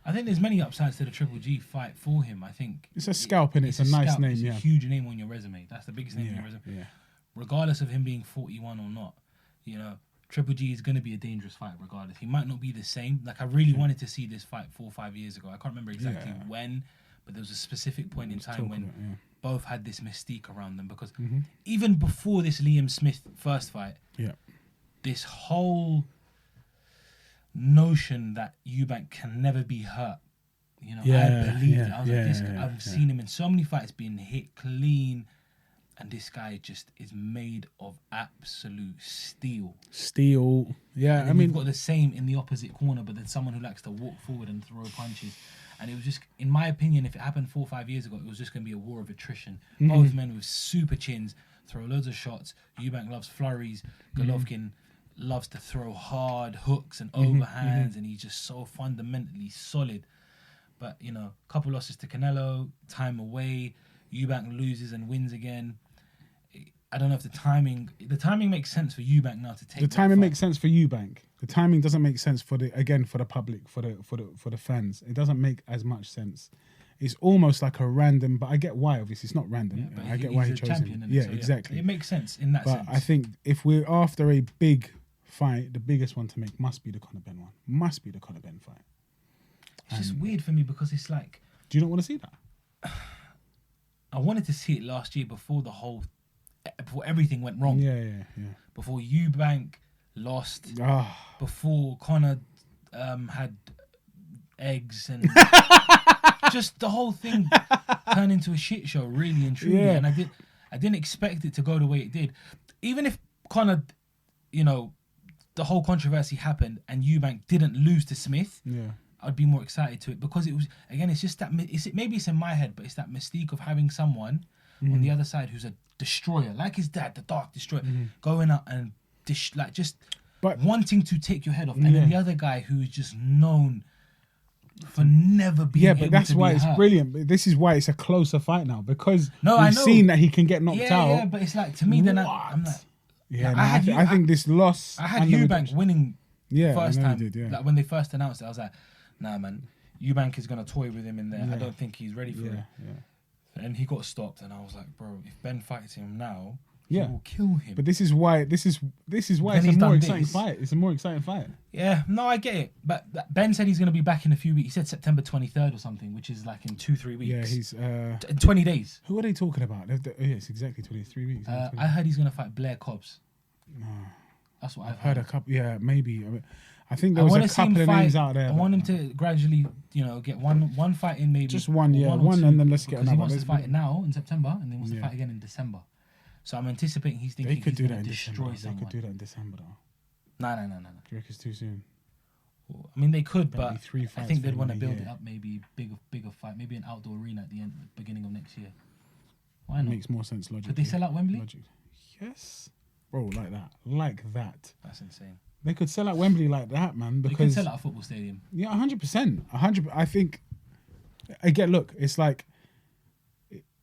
I think there's many upsides to the 𝗏𝗏G fight for him. I think it's a scalp and it's a nice scalp. name. It's a huge name on your resume. That's the biggest name on your resume. Yeah. Regardless of him being 41 or not, you know, 𝗏𝗏G is going to be a dangerous fight regardless. He might not be the same. Like, I really wanted to see this fight 4 or 5 years ago. I can't remember exactly when, but there was a specific point in time when both had this mystique around them, because even before this Liam Smith first fight, this whole notion that Eubank can never be hurt, you know, I believed it. I was like, I've seen him in so many fights being hit clean, and this guy just is made of absolute steel. Yeah, I mean, you've got the same in the opposite corner, but then someone who likes to walk forward and throw punches. And it was just, in my opinion, if it happened 4 or 5 years ago, it was just going to be a war of attrition. Both men with super chins, throw loads of shots. Eubank loves flurries. Golovkin loves to throw hard hooks and overhands, and he's just so fundamentally solid. But, you know, a couple losses to Canelo, time away, Eubank loses and wins again. I don't know if the timing makes sense for Eubank now to take. The timing makes sense for Eubank. The timing doesn't make sense for the public, for the fans. It doesn't make as much sense. It's almost like a random, but I get why. Obviously, it's not random. Yeah, I get why he chose him. Yeah, so, exactly. It makes sense in that sense. But I think if we're after a big fight, the biggest one to make must be the Conor Benn one. Must be the Conor Benn fight. It's just weird for me because it's like, do you not want to see that? I wanted to see it last year before everything went wrong. Yeah. Before Eubank lost. Before Conor had eggs and just the whole thing turned into a shit show, really and truly. And I didn't expect it to go the way it did. Even if Conor you know, the whole controversy happened and Eubank didn't lose to Smith, I'd be more excited to it, because it was, again, it's just that, maybe it's in my head, but it's that mystique of having someone on the other side who's a destroyer, like his dad, the Dark Destroyer, going out and wanting to take your head off, and then the other guy who's just known for never being able to be hurt. Yeah, but that's why it's brilliant. This is why it's a closer fight now, because we've seen that he can get knocked out. Yeah, but it's like, to me, then I'm like, yeah, I think this loss. I had Eubank winning first time. Like when they first announced it, I was like, nah, man, Eubank is gonna toy with him in there. I don't think he's ready for it. And he got stopped, and I was like, bro, if Ben fights him now, he will kill him. But this is why it's a more exciting fight. It's a more exciting fight. Yeah, no, I get it. But Ben said he's gonna be back in a few weeks. He said September 23rd or something, which is like in 2-3 weeks. Yeah, he's 20 days. Who are they talking about? It's exactly 23 weeks. I heard he's gonna fight 𝗵𝗵𝗵𝗵. No. That's what I've heard. A couple. Yeah, maybe. I think there was a couple of names out there. I want him to gradually, get one fight in, maybe just one, one, and then let's get another. He wants to fight now in September, and then wants to fight again in December. So I'm anticipating he's thinking he's going to destroy someone. They could do that in December, though. No. Do you reckon it's too soon? Well, I mean, they could, but I think they'd want to build it up, maybe bigger fight, maybe an outdoor arena at the beginning of next year. Why not? Makes more sense logically. Could they sell out Wembley? Yes. Bro, like that. That's insane. They could sell out Wembley like that, man. Because they could sell out a football stadium. Yeah, 100%. I think. Again, look, it's like.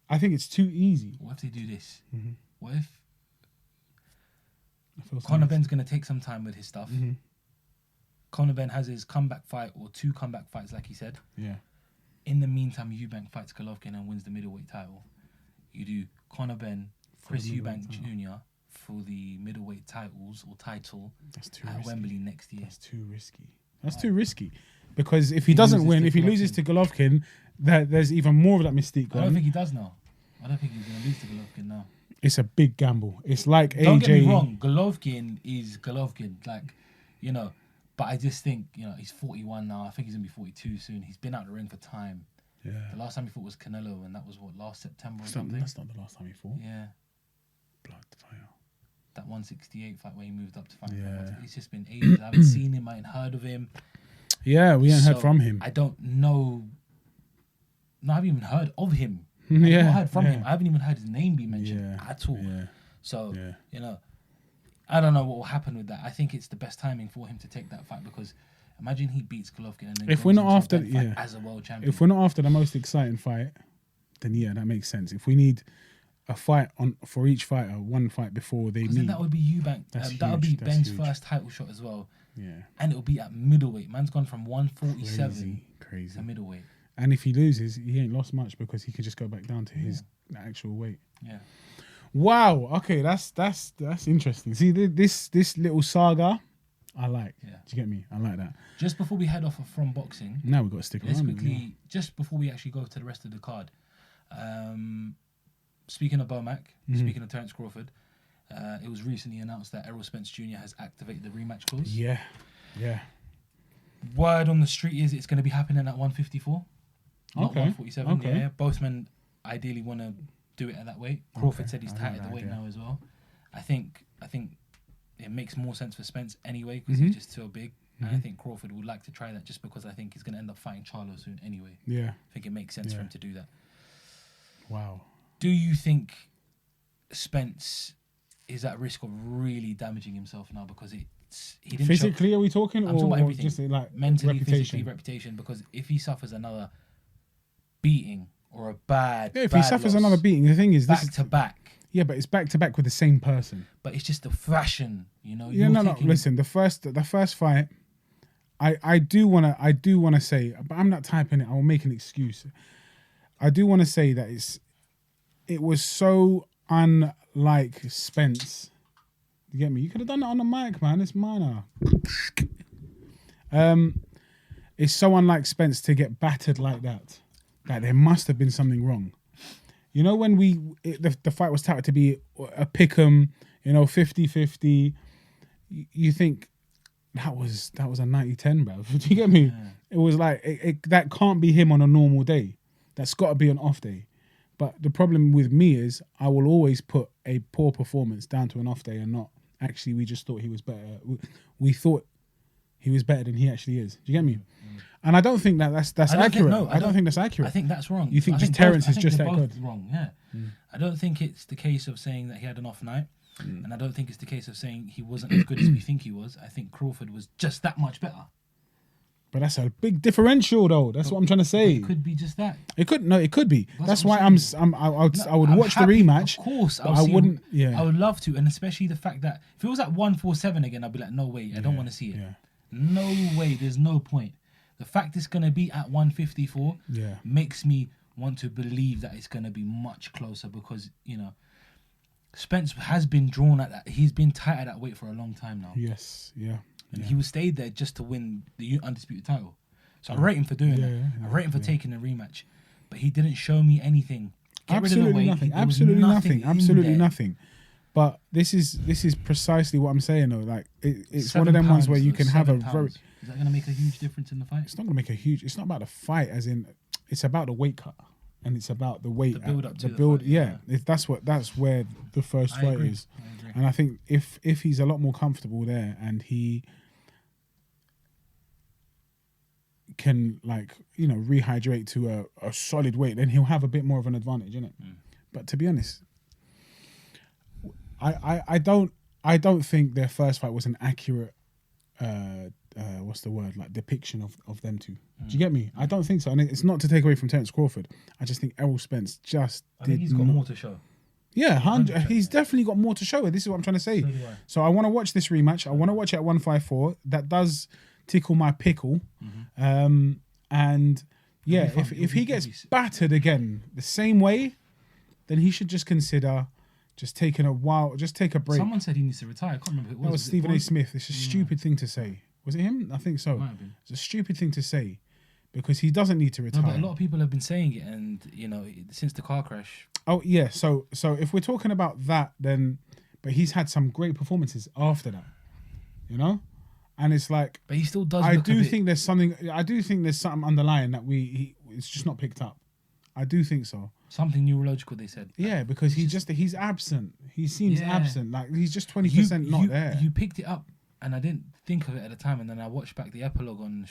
I think it's too easy. What if they do this? What if Conor Benn's going to take some time with his stuff? Conor Benn has his comeback fight or 2 comeback fights, like he said. Yeah. In the meantime, Eubank fights Golovkin and wins the middleweight title. You do Conor Benn, Chris Eubank Jr. for the middleweight titles or title at Wembley next year. That's too risky. That's too risky. Because if he doesn't win, if he loses to Golovkin, there's even more of that mystique. I don't think he does now. I don't think he's going to lose to Golovkin now. It's a big gamble. It's like AJ. Don't get me wrong. Golovkin is Golovkin. But I just think, he's 41 now. I think he's going to be 42 soon. He's been out the ring for time. Yeah. The last time he fought was Canelo, and that was, last September or something? That's not the last time he fought. Yeah. Blood fire. That 168 fight where he moved up to fight. Yeah. It's just been ages. I haven't seen him. I ain't heard of him. Yeah, we ain't heard from him. I don't know. No, I haven't even heard of him. I've not heard from him. I haven't even heard his name be mentioned at all. Yeah. So, I don't know what will happen with that. I think it's the best timing for him to take that fight, because imagine he beats Golovkin and then if we're not after as a world champion. If we're not after the most exciting fight, then that makes sense. If we need a fight for each fighter, one fight before they meet, then that would be Eubank. That would be Ben's first title shot as well. Yeah. And it will be at middleweight. Man's gone from 147 crazy to middleweight. And if he loses, he ain't lost much, because he could just go back down to his actual weight. Yeah. Wow. Okay, that's interesting. See, this little saga, I like. Yeah. Do you get me? I like that. Just before we head off from boxing, now we've got to stick around. Let's quickly, just before we actually go to the rest of the card, speaking of Bomac, speaking of Terence Crawford, it was recently announced that Errol Spence Jr. has activated the rematch clause. Yeah. Word on the street is it's going to be happening at 154. Not 147. Okay. Yeah. Both men ideally want to do it at that weight. Crawford said he's tight at the weight now as well. I think it makes more sense for Spence anyway, because he's just so big. And I think Crawford would like to try that, just because I think he's going to end up fighting Charlo soon anyway. Yeah. I think it makes sense for him to do that. Wow. Do you think Spence is at risk of really damaging himself now, because he didn't physically? Are we talking? I'm talking about everything. Just like mentally, reputation? Physically, reputation. Because if he suffers another beating or a bad, if he suffers another beating, the thing is, back to back. Yeah, but it's back to back with the same person. But it's just the fashion, No. Listen, the first fight, I do wanna say, but I'm not typing it. I will make an excuse. I do want to say that it was so unlike Spence. You get me? You could have done that on the mic, man. It's minor. It's so unlike Spence to get battered like that. Like, there must have been something wrong. When the fight was touted to be a pick'em, 50-50, you think that was a 90-10, bro. Do you get me? Yeah. It was like, that can't be him on a normal day. That's got to be an off day. But the problem with me is I will always put a poor performance down to an off day and actually we just thought he was better. We thought he was better than he actually is. Do you get me? And I don't think that's accurate. I don't think that's accurate. I think that's wrong. You think just Terence is just that good? Wrong, yeah. I don't think it's the case of saying that he had an off night. And I don't think it's the case of saying he wasn't as good as we think he was. I think Crawford was just that much better. But that's a big differential, though. That's what I'm trying to say. It could be just that. It could be. That's why I would watch the rematch. Of course, I wouldn't. Yeah, I would love to, and especially the fact that if it was at 147 again, I'd be like, no way, I don't want to see it. Yeah. No way. There's no point. The fact it's gonna be at 154 makes me want to believe that it's gonna be much closer because Spence has been drawn at that. He's been tight at that weight for a long time now. Yes, yeah. And he was stayed there just to win the undisputed title. So I rate him for doing that. I rate him for taking the rematch. But he didn't show me anything. Absolutely nothing. Absolutely nothing. But this is precisely what I'm saying though. Like it's one of them ones where you can have a very. Is that going to make a huge difference in the fight? It's not going to make a huge. It's not about the fight, as in it's about the weight cut, and it's about the weight. The build up to the build. Fight, yeah, that's where the first fight is. I agree. And I think if he's a lot more comfortable there and he can rehydrate to a solid weight, then he'll have a bit more of an advantage, innit? But to be honest, I don't think their first fight was an accurate what's the word, like depiction of them two. Do you get me? I don't think so. And it's not to take away from Terence Crawford. I just think Errol Spence I think he's got more to show. Yeah, he's definitely got more to show. This is what I'm trying to say. So I want to watch this rematch. I want to watch it at 154. That does tickle my pickle. And yeah, if he gets battered again the same way, then he should just consider just taking take a break. Someone said he needs to retire. I can't remember who it was. That was Stephen A. Smith. It's a stupid thing to say. Was it him? I think so. Might have been. It's a stupid thing to say because he doesn't need to retire. No, but a lot of people have been saying it, and since the car crash. Oh yeah, so if we're talking about that, then but he's had some great performances after that, and it's like. But he still does. I do think there's something underlying that it's just not picked up. I do think so. Something neurological, they said. Yeah, because he's absent. He seems absent. Like he's just 20% not there. You picked it up, and I didn't think of it at the time, and then I watched back the epilogue on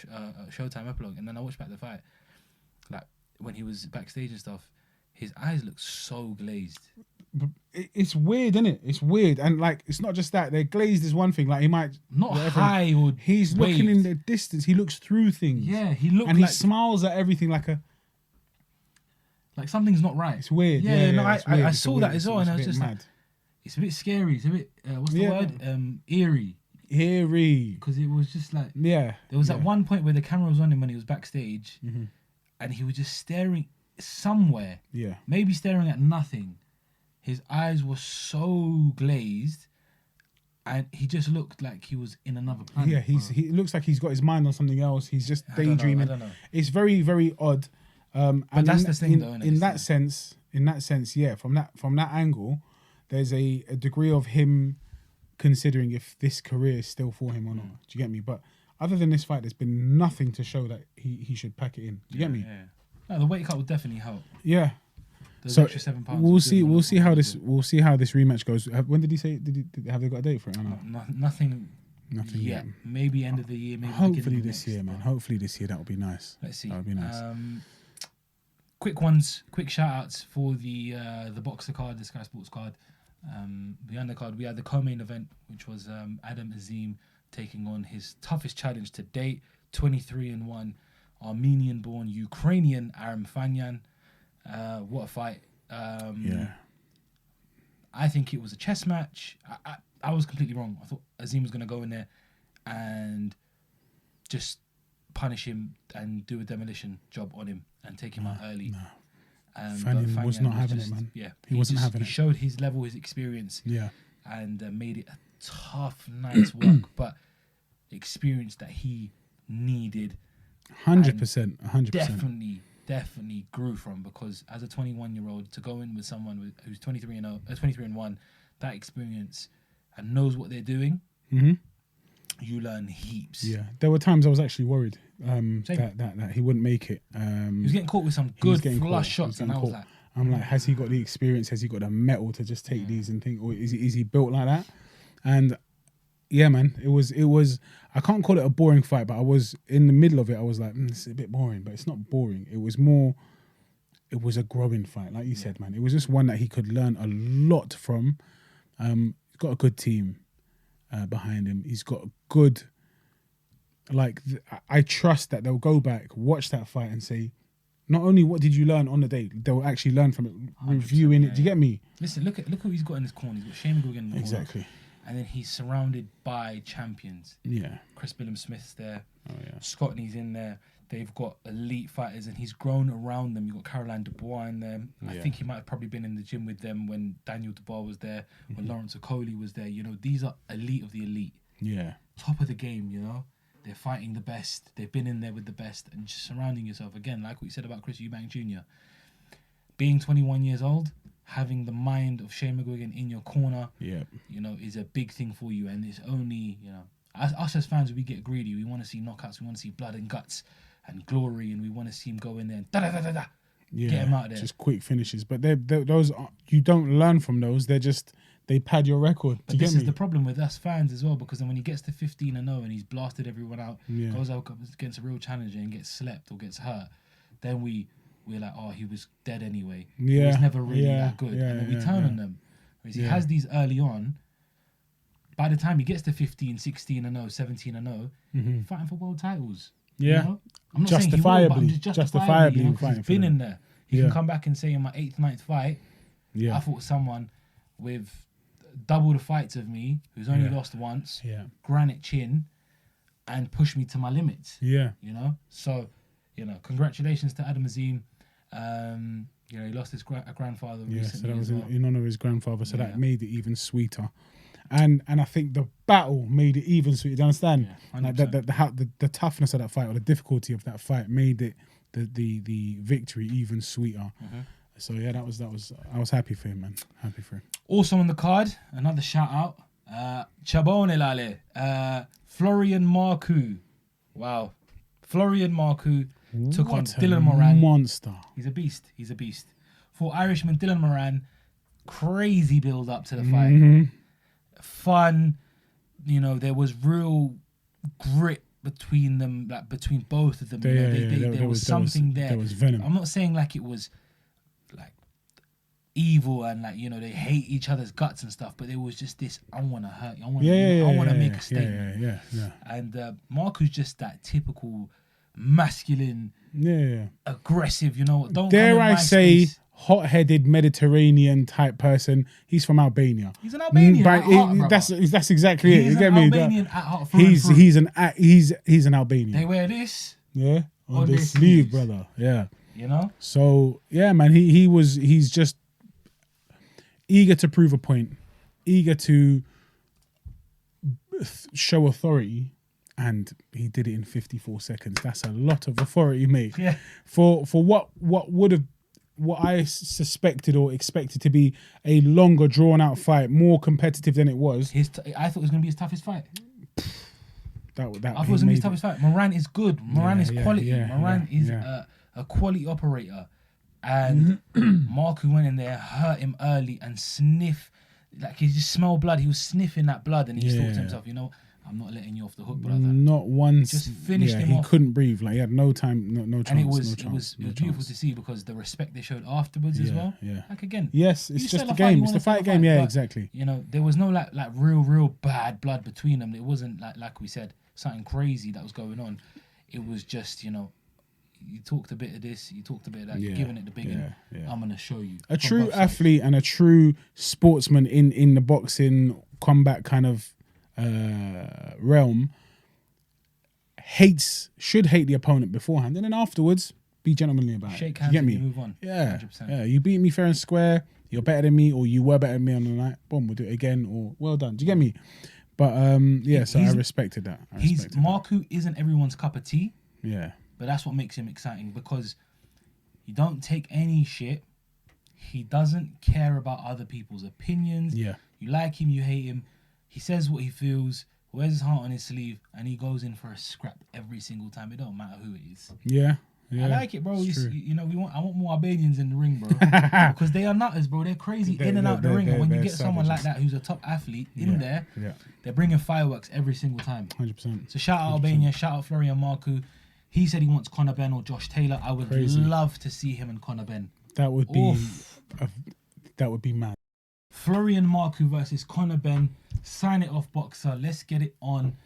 Showtime epilogue, and then I watched back the fight, like when he was backstage and stuff. His eyes look so glazed. It's weird, isn't it? It's weird, and like it's not just that they're glazed is one thing. Like he might not high or he's waved. Looking in the distance. He looks through things. Yeah, he looks and he smiles at everything like something's not right. It's weird. I saw that as well, and I was just mad. Like, it's a bit scary. It's a bit what's the word? Eerie. Because it was just like there was at one point where the camera was on him when he was backstage, and he was just staring somewhere. Yeah, maybe staring at nothing. His eyes were so glazed, and he just looked like he was in another planet. Yeah, he looks like he's got his mind on something else. He's just daydreaming. I don't know. It's very, very odd. But that's the thing, though. In that sense, yeah, from that angle, there's a degree of him considering if this career is still for him or not. Do you get me? But other than this fight, there's been nothing to show that he should pack it in. Do you get me? Yeah. No, the weight cut will definitely help. Yeah. Those so extra 7 pounds. We'll see how this rematch goes. When did he say? Have they got a date for it? I don't know. Nothing yet. Maybe end of the year. Maybe hopefully this year, man. Hopefully this year that would be nice. Let's see. That would be nice. Quick shout outs for the boxer card, the Sky Sports card. The undercard, we had the co-main event, which was Adam Azim taking on his toughest challenge to date, 23-1, Armenian-born Ukrainian Aram Fanyan. What a fight. I think it was a chess match. I was completely wrong. I thought Azim was going to go in there and just punish him and do a demolition job on him and take him out early. No. Fanyan was not having it, man. Yeah, he wasn't having it. He showed his level, his experience. Yeah. And made it a tough night's work, but experience that he needed. 100%. Definitely grew from, because as a 21-year-old to go in with someone who's 23-1, that experience and knows what they're doing, you learn heaps. Yeah, there were times I was actually worried that he wouldn't make it. He was getting caught with some good flush shots, and I was like, I'm like, has he got the experience? Has he got the metal to just take these and think, or is he built like that? And yeah, man, it was. I can't call it a boring fight, but I was in the middle of it. I was like, it's a bit boring, but it's not boring. It was more. It was a growing fight, like you said, man. It was just one that he could learn a lot from. He's got a good team behind him. He's got a good. I trust that they'll go back, watch that fight, and say, not only what did you learn on the day, they'll actually learn from it, reviewing it. Do you get me? Listen, look who he's got in his corner. He's got Shane McGuigan in the Exactly. corner. And then he's surrounded by champions. Yeah. Chris Billam-Smith's there. Oh, yeah. Scotney's in there. They've got elite fighters, and he's grown around them. You've got Caroline Dubois in there. I think he might have probably been in the gym with them when Daniel Dubois was there, when Lawrence Okoli was there. You know, these are elite of the elite. Yeah. Top of the game, you know. They're fighting the best. They've been in there with the best. And just surrounding yourself, again, like what you said about Chris Eubank Jr. Being 21 years old, having the mind of Shane McGuigan in your corner, you know, is a big thing for you. And it's only, you know, us as fans, we get greedy. We want to see knockouts. We want to see blood and guts and glory. And we want to see him go in there and da-da-da-da-da. Get him out of there. Just quick finishes. But those you don't learn from those. They're just... They pad your record. But this is the problem with us fans as well, because then when he gets to 15-0 and he's blasted everyone out, goes out against a real challenger and gets slept or gets hurt, then we're like, oh, he was dead anyway. He was never really that good. And then we turn on them. Whereas he has these early on. By the time he gets to 15, 16-0, 17-0, fighting for world titles. Yeah. You know? I'm not saying he will, but I'm just justifiably, you know, 'cause he's been in there. He can come back and say in my 8th, 9th fight, I fought someone with double the fights of me, who's only lost once, granite chin, and push me to my limits. Yeah. You know? So, you know, congratulations to Adam Azim. You know, he lost his grandfather recently. So that was in honour of his grandfather, so that made it even sweeter. And I think the battle made it even sweeter. Do you understand? Yeah, like the toughness of that fight, or the difficulty of that fight, made it the victory even sweeter. So yeah, that was. I was happy for him, man. Happy for him. Also on the card, another shout out, 𝗵𝗵 Florian Marcoux. Wow, Florian Marcoux took on Dylan Moran. Monster. He's a beast. For Irishman Dylan Moran, crazy build up to the fight. Fun, you know. There was real grit between them, like between both of them. There was something there. There was venom. I'm not saying like it was like evil and like, you know, they hate each other's guts and stuff, but there was just this, I want to hurt you. I want to make a statement. Yeah. And Marco's just that typical masculine, aggressive, you know. Don't dare I say space. Hot-headed Mediterranean type person. He's from Albania. He's an Albanian. That's exactly it. You get me? Albanian at heart. He's an Albanian. They wear this. Yeah. On their sleeve, brother. Yeah. You know? So yeah, man, he's just eager to prove a point, eager to show authority, and he did it in 54 seconds. That's a lot of authority, mate. Yeah. For what I suspected or expected to be a longer, drawn out fight, more competitive than it was. I thought it was going to be his toughest fight. I thought it was going to be his toughest fight. Moran is good. Moran is quality. Moran is a quality operator. And Marco went in there, hurt him early and sniff. Like, he just smelled blood. He was sniffing that blood, and he just thought to himself, you know, I'm not letting you off the hook, brother. Not once. Just finished him off. He couldn't breathe. Like, he had no time, no chance. And it was beautiful to see, because the respect they showed afterwards as well. Yeah. Like, again. Yes, it's just a game. It's the fight game. Yeah, exactly. You know, there was no like real bad blood between them. It wasn't like we said, something crazy that was going on. It was just, you know, you talked a bit of this, you talked a bit of that, you're giving it the big one. I'm going to show you. A true athlete and a true sportsman in the boxing combat kind of realm should hate the opponent beforehand, and then afterwards be gentlemanly about Shake it. hands, you get and me? you move on. Yeah, 100%. yeah. You beat me fair and square. You're better than me, or you were better than me on the night. Boom, we'll do it again. Or well done. Do you get me? But so I respected that. Marco isn't everyone's cup of tea. Yeah, but that's what makes him exciting, because he don't take any shit. He doesn't care about other people's opinions. Yeah, you like him, you hate him. He says what he feels, wears his heart on his sleeve, and he goes in for a scrap every single time. It don't matter who it is. Yeah. Yeah, I like it, bro. it's true. You know, I want more Albanians in the ring, bro, because they are nutters, bro. They're crazy in and out the ring. And when you get someone like that who's a top athlete in there, they're bringing fireworks every single time. 100%. So shout out Albania, shout out Florian Marku. He said he wants Conor Benn or Josh Taylor. I would love to see him and Conor Benn. That would be mad. Florian Marku versus Conor Benn. Sign it off, boxer. Let's get it on.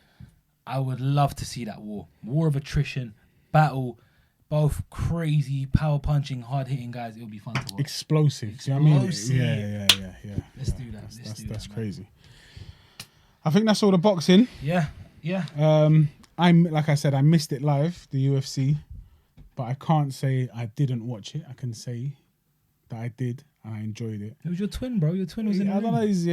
I would love to see that war. War of attrition, battle, both crazy, power punching, hard hitting guys. It'll be fun to watch. Explosive. Do you know what I mean? Yeah. Let's do that. That's crazy. I think that's all the boxing. Yeah. Like I said, I missed it live, the UFC, but I can't say I didn't watch it. I can say that I did and I enjoyed it. It was your twin, bro. Your twin was in the ring. I don't know. He's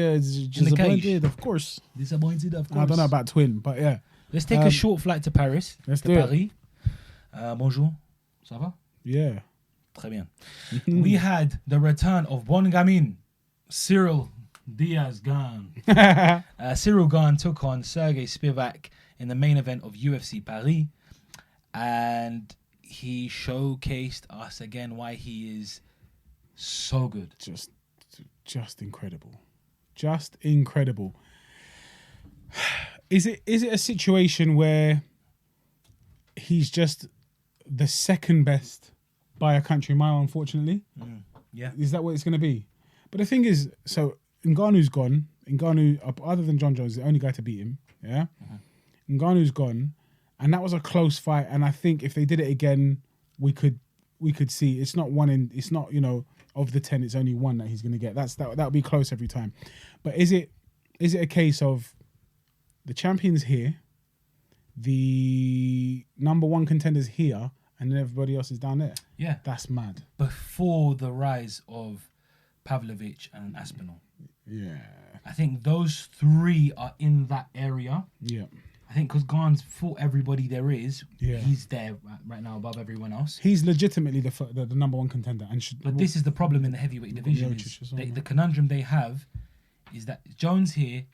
disappointed, of course. Disappointed, of course. I don't know about twin, but yeah. Let's take a short flight to Paris. Let's do Paris. Bonjour. Ça va? Yeah. Très bien. We had the return of Bon Gamin, Ciryl Gane. Ciryl Gane took on 𝗧𝗶𝗵𝗵 in the main event of UFC Paris, and he showcased us again why he is so good. Just incredible. Just incredible. Is it a situation where he's just the second best by a country mile, unfortunately? Yeah. Is that what it's going to be? But the thing is, so Ngannou's gone. Ngannou, other than John Jones, is the only guy to beat him. Yeah? Ngannou's gone. And that was a close fight. And I think if they did it again, we could see it's not, you know, of the 10, it's only one that he's going to get. That'll be close every time. But is it a case of the champion's here, the number one contender's here, and then everybody else is down there? Yeah. That's mad. Before the rise of Pavlovich and Aspinall. Yeah. I think those three are in that area. Yeah. I think because Gane's fought everybody there is, yeah, he's there right now above everyone else. He's legitimately the number one contender. But this is the problem in the heavyweight division. The conundrum they have is that Jones here,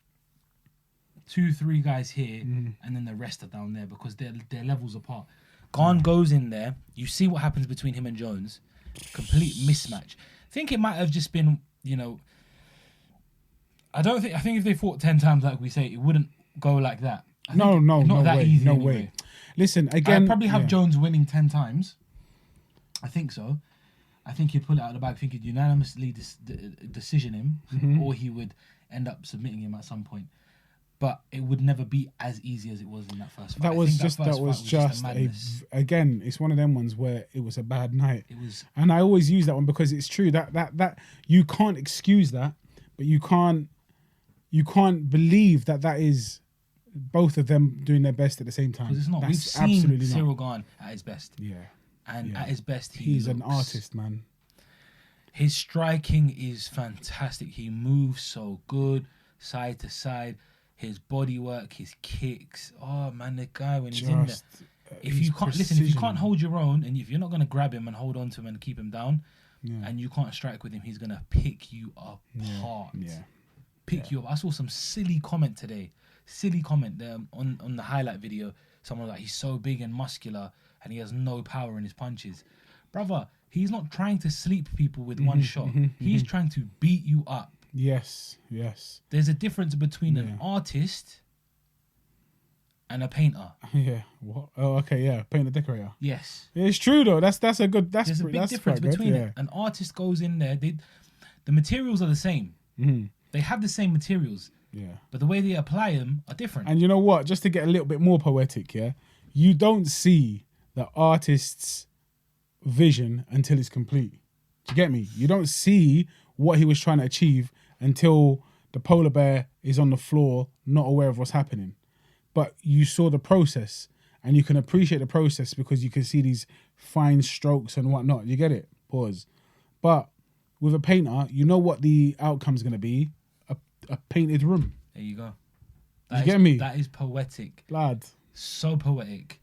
2-3 guys here, and then the rest are down there because they're levels apart. Gane goes in there. You see what happens between him and Jones. Complete mismatch. I think it might have just been, you know, I think if they fought 10 times, like we say, it wouldn't go like that. No way. Listen, again, I'd probably have Jones winning 10 times. I think so. I think he'd pull it out of the bag. I think he'd unanimously decision him, or he would end up submitting him at some point. But it would never be as easy as it was in that first fight. Again, it's one of them ones where it was a bad night. It was, and I always use that one because it's true that you can't excuse that, but you can't believe that is both of them doing their best at the same time. Because it's not. We've seen Ciryl Gane at his best. Yeah. And at his best, he's an artist, man. His striking is fantastic. He moves so good, side to side. His body work, his kicks. Oh man, the guy when he's in there. If you can't hold your own, and if you're not gonna grab him and hold on to him and keep him down, and you can't strike with him, he's gonna pick you apart. Pick you up. I saw some silly comment today. On the highlight video. Someone was like, he's so big and muscular and he has no power in his punches. Brother, he's not trying to sleep people with one shot. He's trying to beat you up. Yes. There's a difference between an artist and a painter. Yeah. What? Oh, okay. Yeah. Painter decorator. Yes. Yeah, it's true though. There's a big difference between it. An artist goes in there. The materials are the same. They have the same materials. Yeah. But the way they apply them are different. And you know what? Just to get a little bit more poetic, you don't see the artist's vision until it's complete. Do you get me? You don't see what he was trying to achieve until the polar bear is on the floor, not aware of what's happening. But you saw the process, and you can appreciate the process because you can see these fine strokes and whatnot. You get it? Pause. But with a painter, you know what the outcome's going to be. A painted room. There you go. You get me? That is poetic. Lad. So poetic.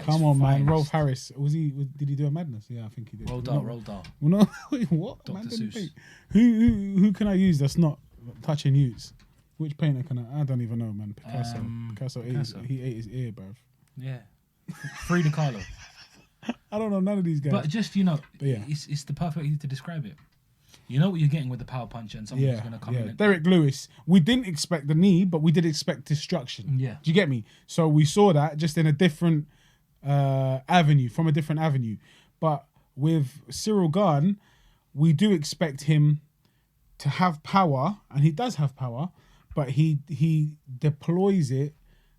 Come on, man. Rolf Harris. Did he do a madness? Yeah, I think he did. Roald Dahl. Well, no, wait, what? Dr. Seuss. Who can I use that's not touching use? Which painter can I don't even know, man. Picasso. He ate his ear, bruv. Yeah. Frida Kahlo. I don't know none of these guys. But just, it's the perfect way to describe it. You know what you're getting with the power puncher and someone who's going to come in. Derek Lewis. We didn't expect the knee, but we did expect destruction. Yeah. Do you get me? So we saw that just in a different avenue, from a different avenue. But with Ciryl Gane, we do expect him to have power, and he does have power, but he deploys it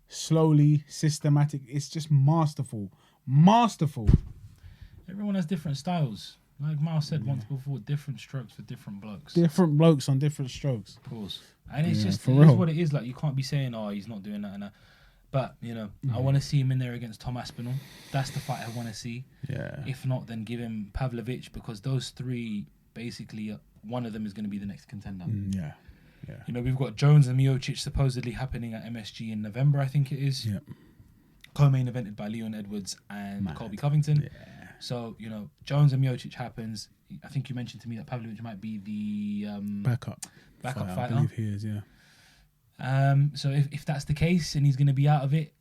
slowly, systematic. It's just masterful. Masterful. Everyone has different styles. Like Miles said once before, different strokes for different blokes. Different blokes on different strokes. Of course. And it's just, for it real. is what it is. Like, you can't be saying, oh, he's not doing that and that. But, I want to see him in there against 𝗏𝗏. That's the fight I want to see. Yeah. If not, then give him Pavlovich, because those three, basically, one of them is going to be the next contender. Yeah. We've got Jones and 𝗵𝗁𝗡 supposedly happening at MSG in November, I think it is. Yep. Co-main evented by Leon Edwards and Colby Covington. Yeah. So, Jones and 𝗵𝗁𝗡 happens. I think you mentioned to me that Pavlovich might be the backup fighter. I believe he is, yeah. So if that's the case and he's going to be out of it,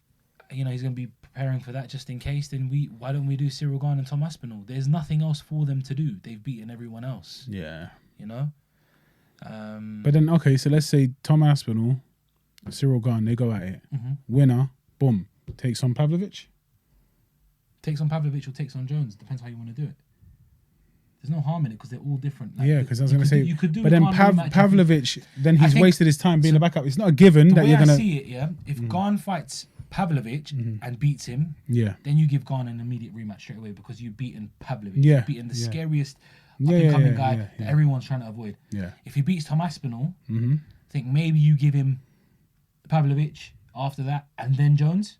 he's going to be preparing for that just in case, then why don't we do Ciryl Gane and 𝗏𝗏? There's nothing else for them to do. They've beaten everyone else. Yeah. But then, okay, so let's say 𝗏𝗏, Ciryl Gane, they go at it. Mm-hmm. Winner, boom, takes on Pavlovich. Takes on Pavlovich or takes on Jones. Depends how you want to do it. There's no harm in it because they're all different. Like, because I was going to say, you could do but then Pavlovich, then he's wasted his time being a backup. It's not a given that you're going to... I see it, if Gane fights Pavlovich and beats him, then you give Gane an immediate rematch straight away because you've beaten Pavlovich. Yeah. You've beaten the scariest up-and-coming guy that everyone's trying to avoid. Yeah. If he beats 𝗏𝗏, I think maybe you give him Pavlovich after that and then Jones.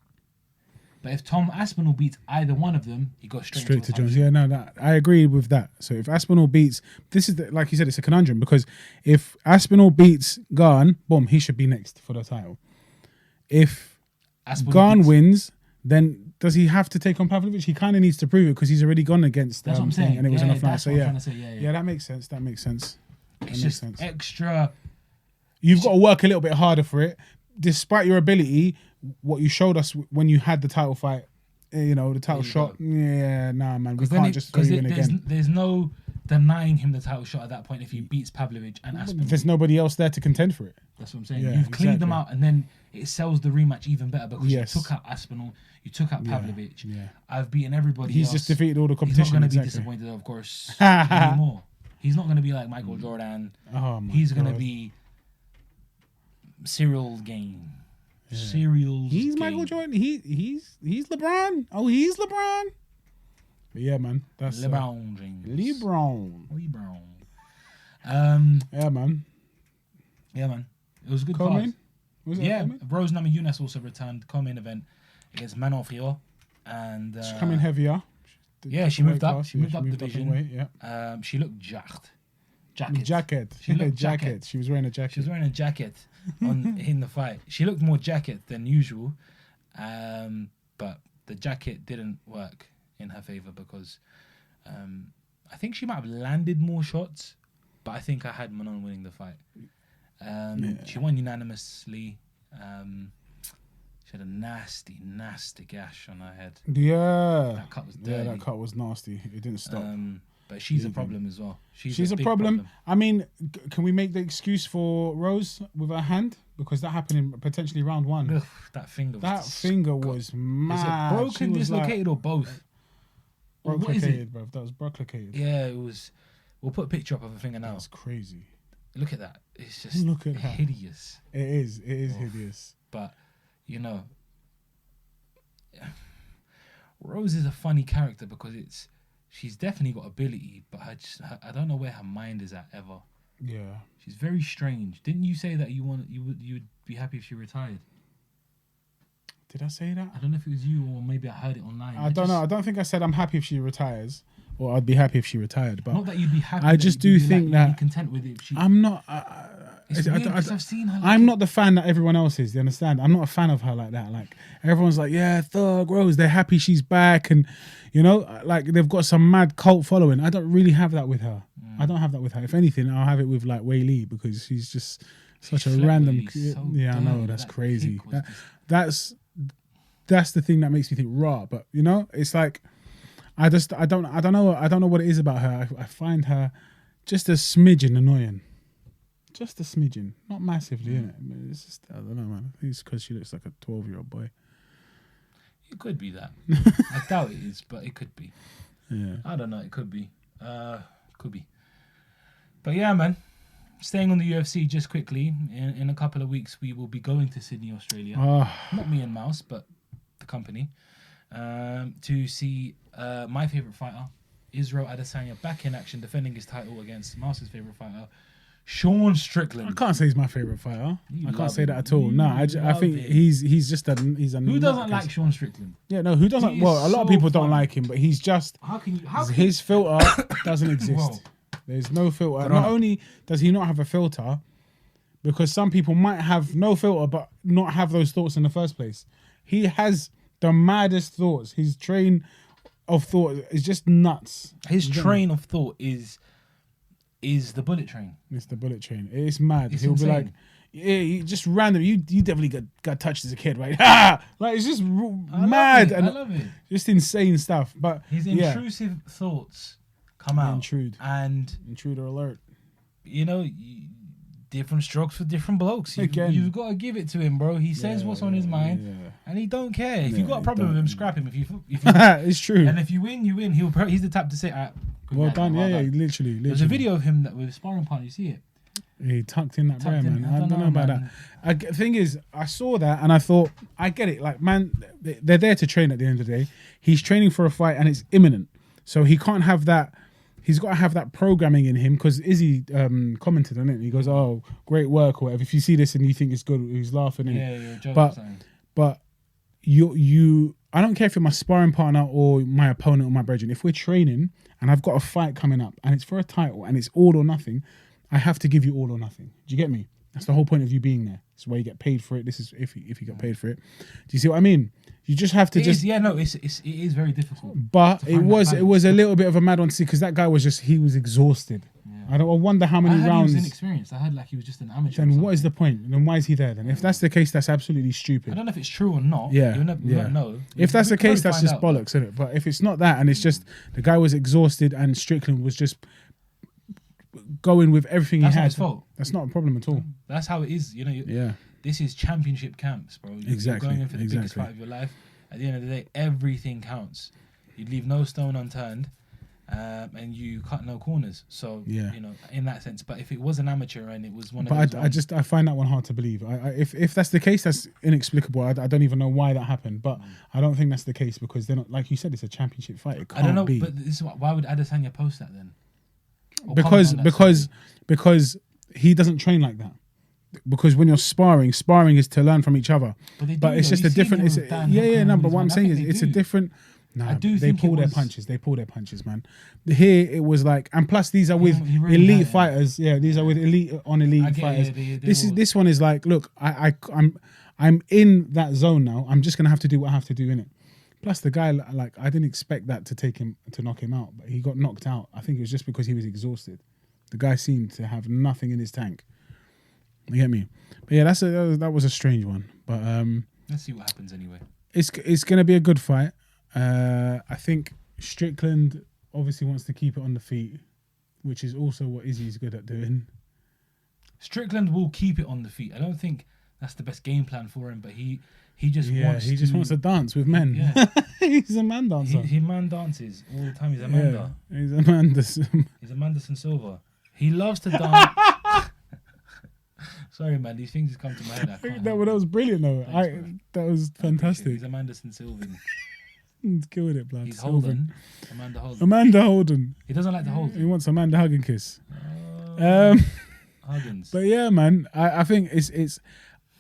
But if 𝗏𝗏 beats either one of them, he goes straight to Jones. Yeah, no, I agree with that. So if Aspinall beats, this is like you said, it's a conundrum because if Aspinall beats Gane, boom, he should be next for the title. If Gane wins, then does he have to take on Pavlovich? He kind of needs to prove it because he's already gone against. That's what I'm saying, and it was enough night. So yeah, that makes sense. That makes sense. It's just extra. You've got to work a little bit harder for it, despite your ability. What you showed us when you had the title fight, the title shot. Yeah, nah, man, we can't just throw you in again. There's no denying him the title shot at that point if he beats Pavlovich and Aspinall. There's nobody else there to contend for it. That's what I'm saying. You've cleared them out, and then it sells the rematch even better because you took out Aspinall, you took out Pavlovich. Yeah. I've beaten everybody else. He's just defeated all the competition. He's not going to be disappointed, of course, anymore. He's not going to be like Michael Jordan. Oh my He's going to be Ciryl Gane. Ciryl. He's Michael Jordan. He's LeBron. Oh, he's LeBron. But yeah, man. That's LeBron James. LeBron. Yeah, man. It was a good card. Yeah, Rose Namajunas also returned co-main event against Manon Fiorot, and she's coming heavier. She moved up. She moved up division. Weight, she looked jacked. Jacket. She looked jacket. She was wearing a jacket. She was wearing a jacket in the fight. She looked more jacket than usual, but the jacket didn't work in her favor because I think she might have landed more shots, but I think I had Manon winning the fight. She won unanimously. She had a nasty gash on her head. Yeah, that cut was dirty. Yeah, that cut was nasty. It didn't stop. But she's a problem as well. She's a problem. I mean, can we make the excuse for Rose with her hand? Because that happened in potentially round one. Ugh, that finger was mad. Is it broken, dislocated, or both? Brocklocated, bro. That was brocklocated. Yeah, it was. We'll put a picture up of her finger now. That's crazy. Look at that. It's just hideous. It is hideous. But, Rose is a funny character because she's definitely got ability, but I don't know where her mind is at ever. Yeah. She's very strange. Didn't you say that you would be happy if she retired? Did I say that? I don't know if it was you or maybe I heard it online. I don't know. I don't think I said I'm happy if she retires or I'd be happy if she retired. But not that you'd be happy. I just do think that you'd be content with it if she. I'm not. It's weird because I've seen her. I'm not the fan that everyone else is. You understand? I'm not a fan of her like that. Like everyone's like, yeah, Thug Rose. They're happy she's back, and like they've got some mad cult following. I don't really have that with her. I don't have that with her. If anything, I'll have it with like 𝗬𝗏 because she's just such a random. I know that's crazy. That's the thing that makes me think raw. But it's like I don't know what it is about her. I find her just a smidgen annoying. Just a smidgen, not massively, innit? It's just, I don't know, man. I think it's because she looks like a 12-year-old boy. It could be that. I doubt it is, but it could be. Yeah. I don't know. It could be. Could be. But yeah, man. Staying on the UFC just quickly. In a couple of weeks, we will be going to Sydney, Australia. Not me and Mouse, but the company. To see my favourite fighter, Ciryl Gane, back in action, defending his title against Mouse's favourite fighter, Sean Strickland. I can't say he's my favourite fighter. I can't say that at all. No, I think he's just a Who doesn't like Sean Strickland? Yeah, no, who doesn't? Well, a lot of people don't like him, but he's just. His filter doesn't exist. Whoa. There's no filter. Not only does he not have a filter, because some people might have no filter but not have those thoughts in the first place. He has the maddest thoughts. His train of thought is just nuts. His train of thought is the bullet train. It's the bullet train. It's mad. It's He'll insane. be like, yeah, he just random. You definitely got touched as a kid, right? Like it's just mad and I love it. just insane stuff. But his intrusive thoughts come out. Intruder alert. You know, different strokes for different blokes. You've got to give it to him, bro. He says what's on his mind, and he don't care. If you've got a problem with him, scrap him. If you it's true. And if you win, you win. He's the type to say, well done. Yeah, literally. There's a video of him that with sparring partner. You see it? He tucked in that prayer, man. I don't know about that. The thing is, I saw that and I thought, I get it. Like, man, they're there to train at the end of the day. He's training for a fight and it's imminent. So he can't have that. He's got to have that programming in him because Izzy commented on it. He goes, "Oh, great work," or whatever. If you see this and you think it's good, he's laughing. But you, I don't care if you're my sparring partner or my opponent or my brethren. If we're training and I've got a fight coming up and it's for a title and it's all or nothing, I have to give you all or nothing. Do you get me? That's the whole point of you being there. It's where you get paid for it. This is if you get paid for it. Do you see what I mean? You just have to it is very difficult. But it was a little bit of a mad one to see because that guy was exhausted. Yeah. I wonder how many rounds. He was inexperienced. I heard like he was just an amateur. Then what is the point? Then why is he there? Then if that's the case, that's absolutely stupid. I don't know if it's true or not. Yeah, you don't know. If that's the case, that's just bollocks, isn't it? But if it's not that, and it's just the guy was exhausted and Strickland was just going with everything he had. That's not his fault. That's not a problem at all. That's how it is. You know. This is championship camps, bro. You're going in for the biggest fight of your life. At the end of the day, everything counts. You leave no stone unturned, and you cut no corners. So you know, in that sense. But if it was an amateur and it was one of those I find that one hard to believe. If that's the case, that's inexplicable. I don't even know why that happened, but I don't think that's the case because they're not, like you said, it's a championship fight. It can't I don't know, be. but this is why would Adesanya post that then? Because he doesn't train like that. Because when you're sparring is to learn from each other. But it's just a different. But what I'm saying is it's a different. They pull their punches. They pull their punches, man. Here it was like, and plus these are with elite fighters. Yeah, these are with elite fighters. This one is like, look, I'm in that zone now. I'm just gonna have to do what I have to do in it. Plus the guy, like, I didn't expect that to knock him out, but he got knocked out. I think it was just because he was exhausted. The guy seemed to have nothing in his tank. You get me? But yeah, that was a strange one. But let's see what happens anyway. It's gonna be a good fight. I think Strickland obviously wants to keep it on the feet, which is also what Izzy's good at doing. Strickland will keep it on the feet. I don't think that's the best game plan for him, but he just wants to dance with men. Yeah. He's a man dancer. He man dances all the time. He's Amanda. Yeah, he's Amanda. He's Anderson Silva. He loves to dance. Sorry, man. These things come to my head. That was brilliant, though. That was fantastic. He's Anderson Sylvan. He's killing it, blood. He's Holden. Amanda Holden. Amanda Holden. He doesn't like to hold. He wants Amanda hug and kiss. Huggins. But yeah, man. I think it's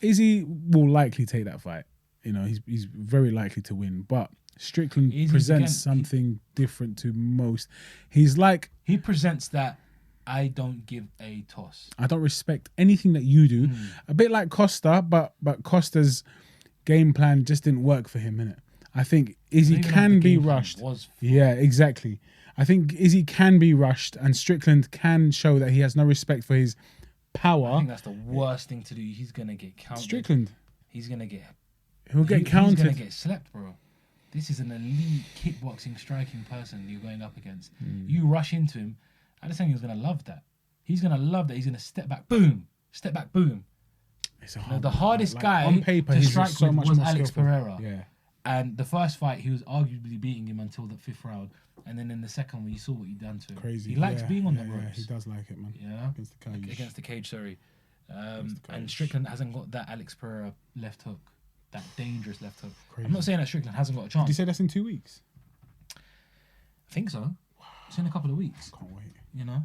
Izzy will likely take that fight. You know, he's very likely to win. But Strickland presents something different to most. He presents that. I don't give a toss. I don't respect anything that you do. A bit like Costa, but Costa's game plan just didn't work for him, innit? I think Izzy can be rushed. Yeah, exactly. I think Izzy can be rushed and Strickland can show that he has no respect for his power. I think that's the worst thing to do. He's going to get counted. Strickland. He'll get counted. He's going to get slept, bro. this is an elite kickboxing, striking person you're going up against. You rush into him. Adesanya's going to love that. He's going to love that. He's going to step back, boom. Step back, boom. It's a hard The hardest guy on paper, to he's strike so with much was more Alex skillful. Pereira. Yeah. And the first fight, he was arguably beating him until the 5th round. And then in the second one, you saw what he done to him. Crazy. He likes being on the Yeah, ropes. he does like it, man. Yeah. Against the cage. Against the cage, sorry. the And cage. Strickland hasn't got that Alex Pereira left hook. That dangerous left hook. Crazy. I'm not saying that Strickland hasn't got a Did chance. you say that's in 2 weeks? I think so. It's in a couple of weeks. Can't wait. You know?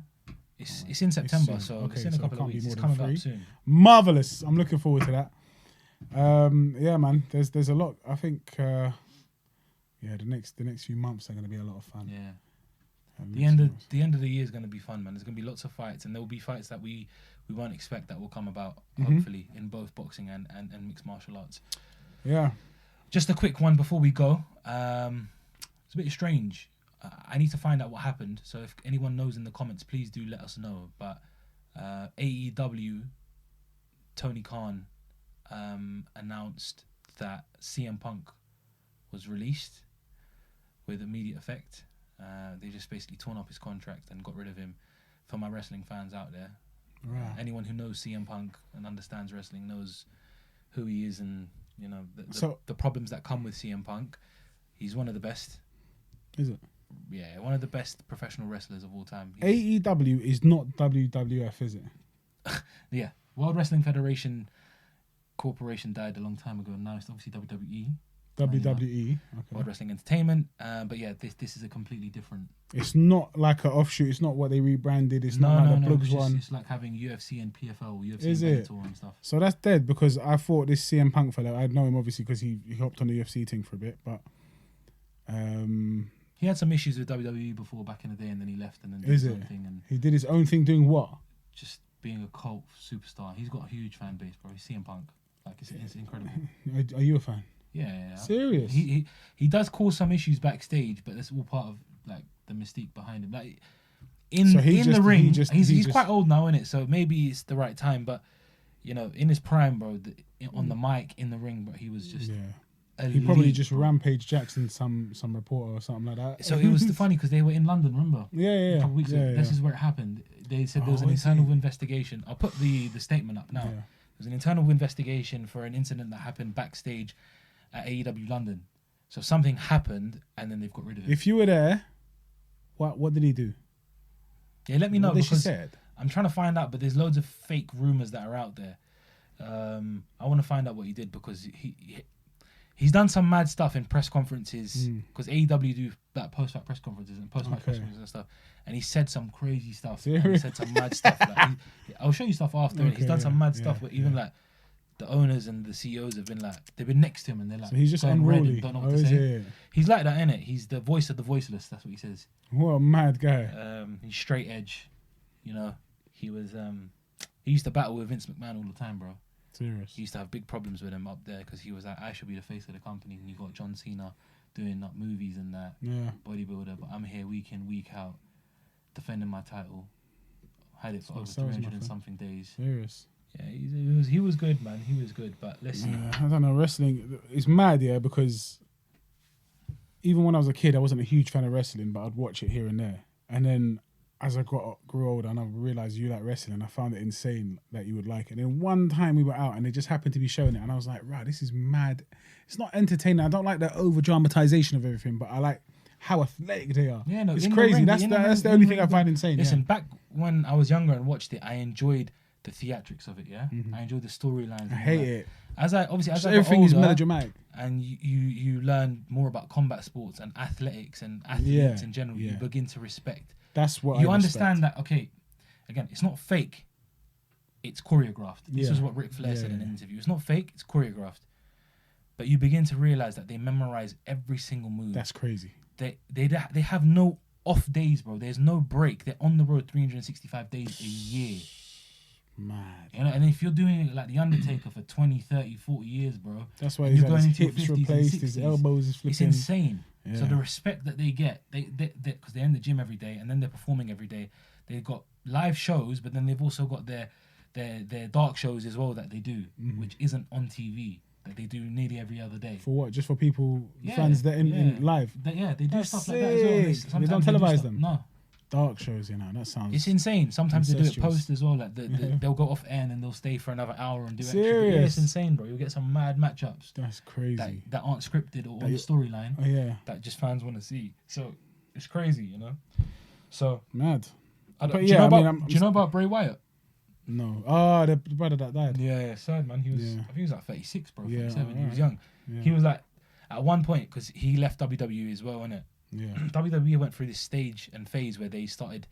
It's in September, soon. so Okay, it's in a so it couple of can't be weeks. more It's than coming 3. up soon. Marvelous. I'm looking forward to that. Yeah, man. There's a lot. I think. The next few months are going to be a lot of fun. Yeah. Um, The end of the year is going to be fun, man. There's going to be lots of fights, and there will be fights that we won't expect that will come about, hopefully, in both boxing and mixed martial arts. Yeah. Just a quick one before we go. It's a bit strange. I need to find out what happened. So if anyone knows in the comments, please do let us know. But AEW, Tony Khan, announced that CM Punk was released with immediate effect. They just basically torn up his contract and got rid of him. For my wrestling fans out there, Right. anyone who knows CM Punk and understands wrestling knows who he is, and you know the problems that come with CM Punk. He's one of the best. Is it? Yeah, one of the best professional wrestlers of all time. AEW is not WWF, is it? Yeah, World Wrestling Federation Corporation died a long time ago. Now it's obviously WWE. WWE. World Okay. Wrestling Entertainment. But yeah, this is a completely different. It's not like an offshoot. It's not what they rebranded. It's not like the Plugs one. It's like having UFC and PFL, UFC Is and it? Bellator and stuff. So that's dead, because I thought this CM Punk fella, I'd know him obviously because he hopped on the UFC thing for a bit, but He had some issues with WWE before back in the day, and then he left and then did is his it? own thing and He did his own thing doing what? just being a cult superstar. He's got a huge fan base, bro. He's CM Punk. Like it's incredible. Are you a fan? Yeah. Serious? He does cause some issues backstage, but that's all part of like the mystique behind him. Like in the ring, he's quite old now, isn't it? So maybe it's the right time. But you know, in his prime, bro, on the mic in the ring, but he was just He probably elite, just bro. Rampage Jackson some reporter or something like that. So it was funny because they were in London, remember? Yeah. A couple weeks ago. This is where it happened. They said there was an internal investigation. I'll put the statement up now. Yeah. There was an internal investigation for an incident that happened backstage at AEW London. So something happened, and then they've got rid of it. If you were there, what did he do? Yeah, let me know, What did she because said? I'm trying to find out, but there's loads of fake rumors that are out there. I want to find out what he did, because he's done some mad stuff in press conferences, because AEW do that post-fight press conferences and post-match press conferences and stuff, and he said some crazy stuff. And he said some mad stuff. Like I'll show you stuff after. Okay, He's done some mad yeah, stuff, but even like the owners and the CEOs have been like, they've been next to him and they're like, So he's just going red unruly. and don't know what to say. It? He's like that, innit? He's the voice of the voiceless. That's what he says. What a mad guy. He's straight edge. You know, he was. He used to battle with Vince McMahon all the time, bro. Serious. He used to have big problems with him up there, because he was like, I should be the face of the company. And you got John Cena doing like movies and that, bodybuilder, but I'm here week in, week out, defending my title. Had it for over 300 and something days. Serious. Yeah, he was good, man. He was good, but listen. I don't know, wrestling, it's mad, because even when I was a kid, I wasn't a huge fan of wrestling, but I'd watch it here and there. And then as I grew older and I realised you like wrestling, I found it insane that you would like it. And then one time we were out and they just happened to be showing it, and I was like, right, this is mad. It's not entertaining. I don't like the over-dramatization of everything, but I like how athletic they are. Yeah, no, it's crazy. That's the only thing I find insane. Listen, back when I was younger and watched it, I enjoyed the theatrics of it. Yeah, I enjoyed the storylines. I hate it. As I got everything older, is melodramatic, and you learn more about combat sports and athletics and athletes in general. You begin to respect. That's what you I understand that. Okay, again, it's not fake. It's choreographed. This is what Ric Flair said in an interview. It's not fake. It's choreographed. But you begin to realize that they memorize every single move. That's crazy. They have no off days, bro. There's no break. They're on the road 365 days a year. Mad. You know, and if you're doing it like The Undertaker for 20, 30, 40 years, bro. That's why you're going into hips replaced, his elbows is flipping. It's insane. Yeah. So the respect that they get, because they're in the gym every day and then they're performing every day. They've got live shows, but then they've also got their dark shows as well that they do, which isn't on TV. that they do nearly every other day. For what? Just for people, fans that in live? They do That's stuff like that as well. sick. Sometimes They don't televise them? No. Dark shows, you know, that sounds... It's insane. Sometimes they do it incestuous. post as well. Like they'll go off air and then they'll stay for another hour and do extra. Serious? Yeah, it's insane, bro. You'll get some mad matchups That's crazy. that aren't scripted or on the storyline Oh, yeah. that just fans want to see. So it's crazy, you know. So Mad. do But you yeah, know I about, mean, do you know about Bray Wyatt? No. Oh, the brother that died. Yeah, sad man. He was, Yeah. I think he was like 36, bro. Yeah, 37. He was alright. young. Yeah. He was like at one point because he left WWE as well, innit? Yeah. WWE went through this stage and phase where they started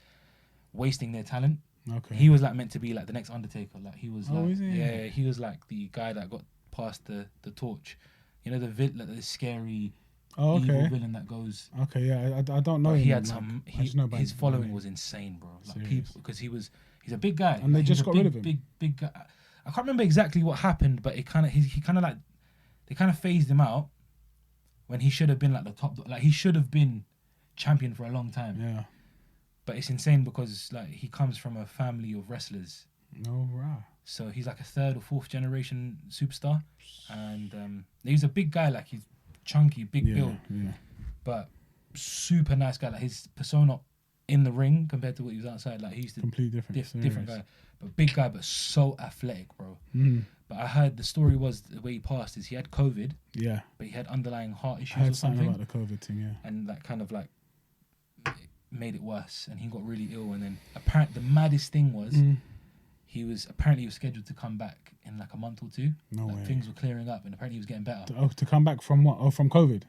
wasting their talent. Okay. He was like meant to be like the next Undertaker. Like he was Oh, like, is he? yeah, he was like the guy that got past the torch. You know, the scary Oh, evil okay. villain that goes. Okay, yeah, I don't know But him. he had like, some. I just know by His following name. was insane, bro. Like Serious. people, because he's a big guy. And they Like, just he's a got big, rid of him. Big guy. I can't remember exactly what happened, but it kind of he kind of like they kind of phased him out when he should have been like the top. Like he should have been champion for a long time. Yeah. But it's insane because like he comes from a family of wrestlers. No, right. So he's like a third or fourth generation superstar, and he's a big guy. Like he's chunky, big Yeah, build, yeah. but super nice guy. Like his persona in the ring compared to what he was outside, like he's the Completely different. different guy, but big guy, but so athletic, bro. Mm. But I heard the story was the way he passed is he had COVID, Yeah. but he had underlying heart I issues heard or something something, about the COVID thing, yeah. and that kind of like made it worse, and he got really ill. And then apparently the maddest thing was. He was scheduled to come back in like a month or two. No like way. things were clearing up, and apparently he was getting better. To come back from what? Oh, from COVID?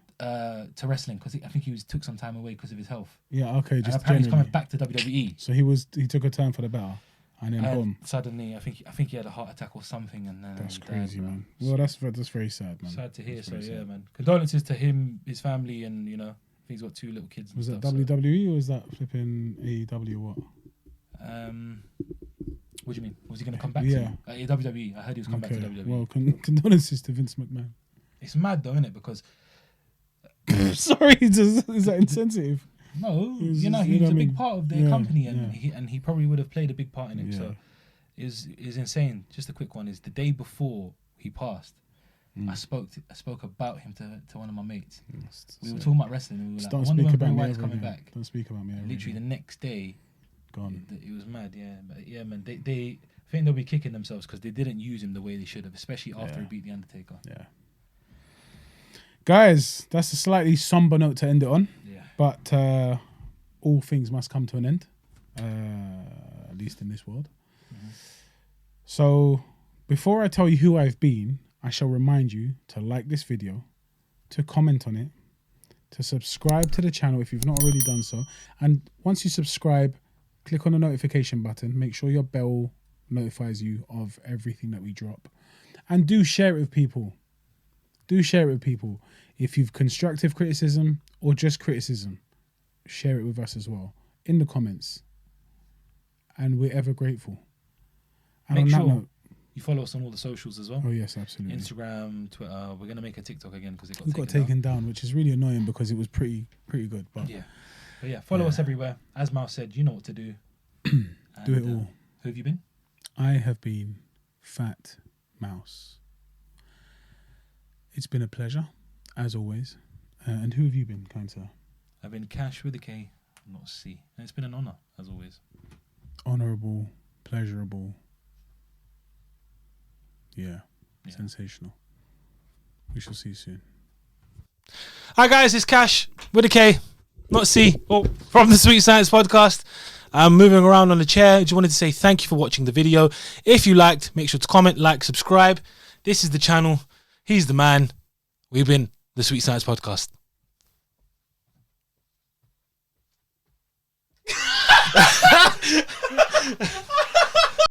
To wrestling because I think he took some time away because of his health. Yeah, okay, And just apparently he's generally. coming back to WWE. So he took a turn for the better, and then boom. Suddenly, I think he had a heart attack or something, and then That's he died, crazy, bro. man. Well, that's very sad, man. Sad to hear. That's So very yeah, sad. man. Condolences to him, his family, and I think he's got 2 little kids. And Was that stuff, WWE or was that flipping AEW or what? What do you mean? Was he going to come back Yeah. to WWE? I heard he was coming back to WWE. Well, condolences to Vince McMahon. It's mad though, isn't it? Because Sorry, is that insensitive? no, It was he just, was you know a what I big mean? part of their Yeah, company, and yeah. he probably would have played a big part in it. Yeah. So is insane. Just a quick one is the day before he passed. I spoke about him to one of my mates. We were talking about wrestling, and we were like, Don't I wonder speak when about Bray me Wyatt's ever coming again. back. Don't speak about me ever Literally again. the next day, Gone. it was mad. Yeah, but yeah, man, they I think they'll be kicking themselves because they didn't use him the way they should have, especially after he beat the Undertaker. Yeah. Guys, that's a slightly somber note to end it on. Yeah. But all things must come to an end, at least in this world. So before I tell you who I've been, I shall remind you to like this video, to comment on it, to subscribe to the channel if you've not already done so. And once you subscribe, click on the notification button. Make sure your bell notifies you of everything that we drop. And do share it with people. Do share it with people. If you've constructive criticism or just criticism, share it with us as well in the comments. And we're ever grateful. And Make on that sure note, you follow us on all the socials as well. oh yes, absolutely. Instagram, Twitter. We're gonna make a TikTok again because it We got taken down, which is really annoying because it was pretty good. But yeah, follow us everywhere. As Mal said, you know what to do. do it And, all. Who have you been? I have been Fat Mouse. It's been a pleasure, as always. And who have you been, kind sir? I've been Cash with a K, not C, and it's been an honor as always. Honourable, pleasurable. Yeah, sensational. We shall see you soon. Hi guys, it's Cash with a K, not C, from the Sweet Science Podcast. I'm moving around on the chair. Just wanted to say thank you for watching the video. If you liked, make sure to comment, like, subscribe. This is the channel. He's the man. We've been the Sweet Science Podcast.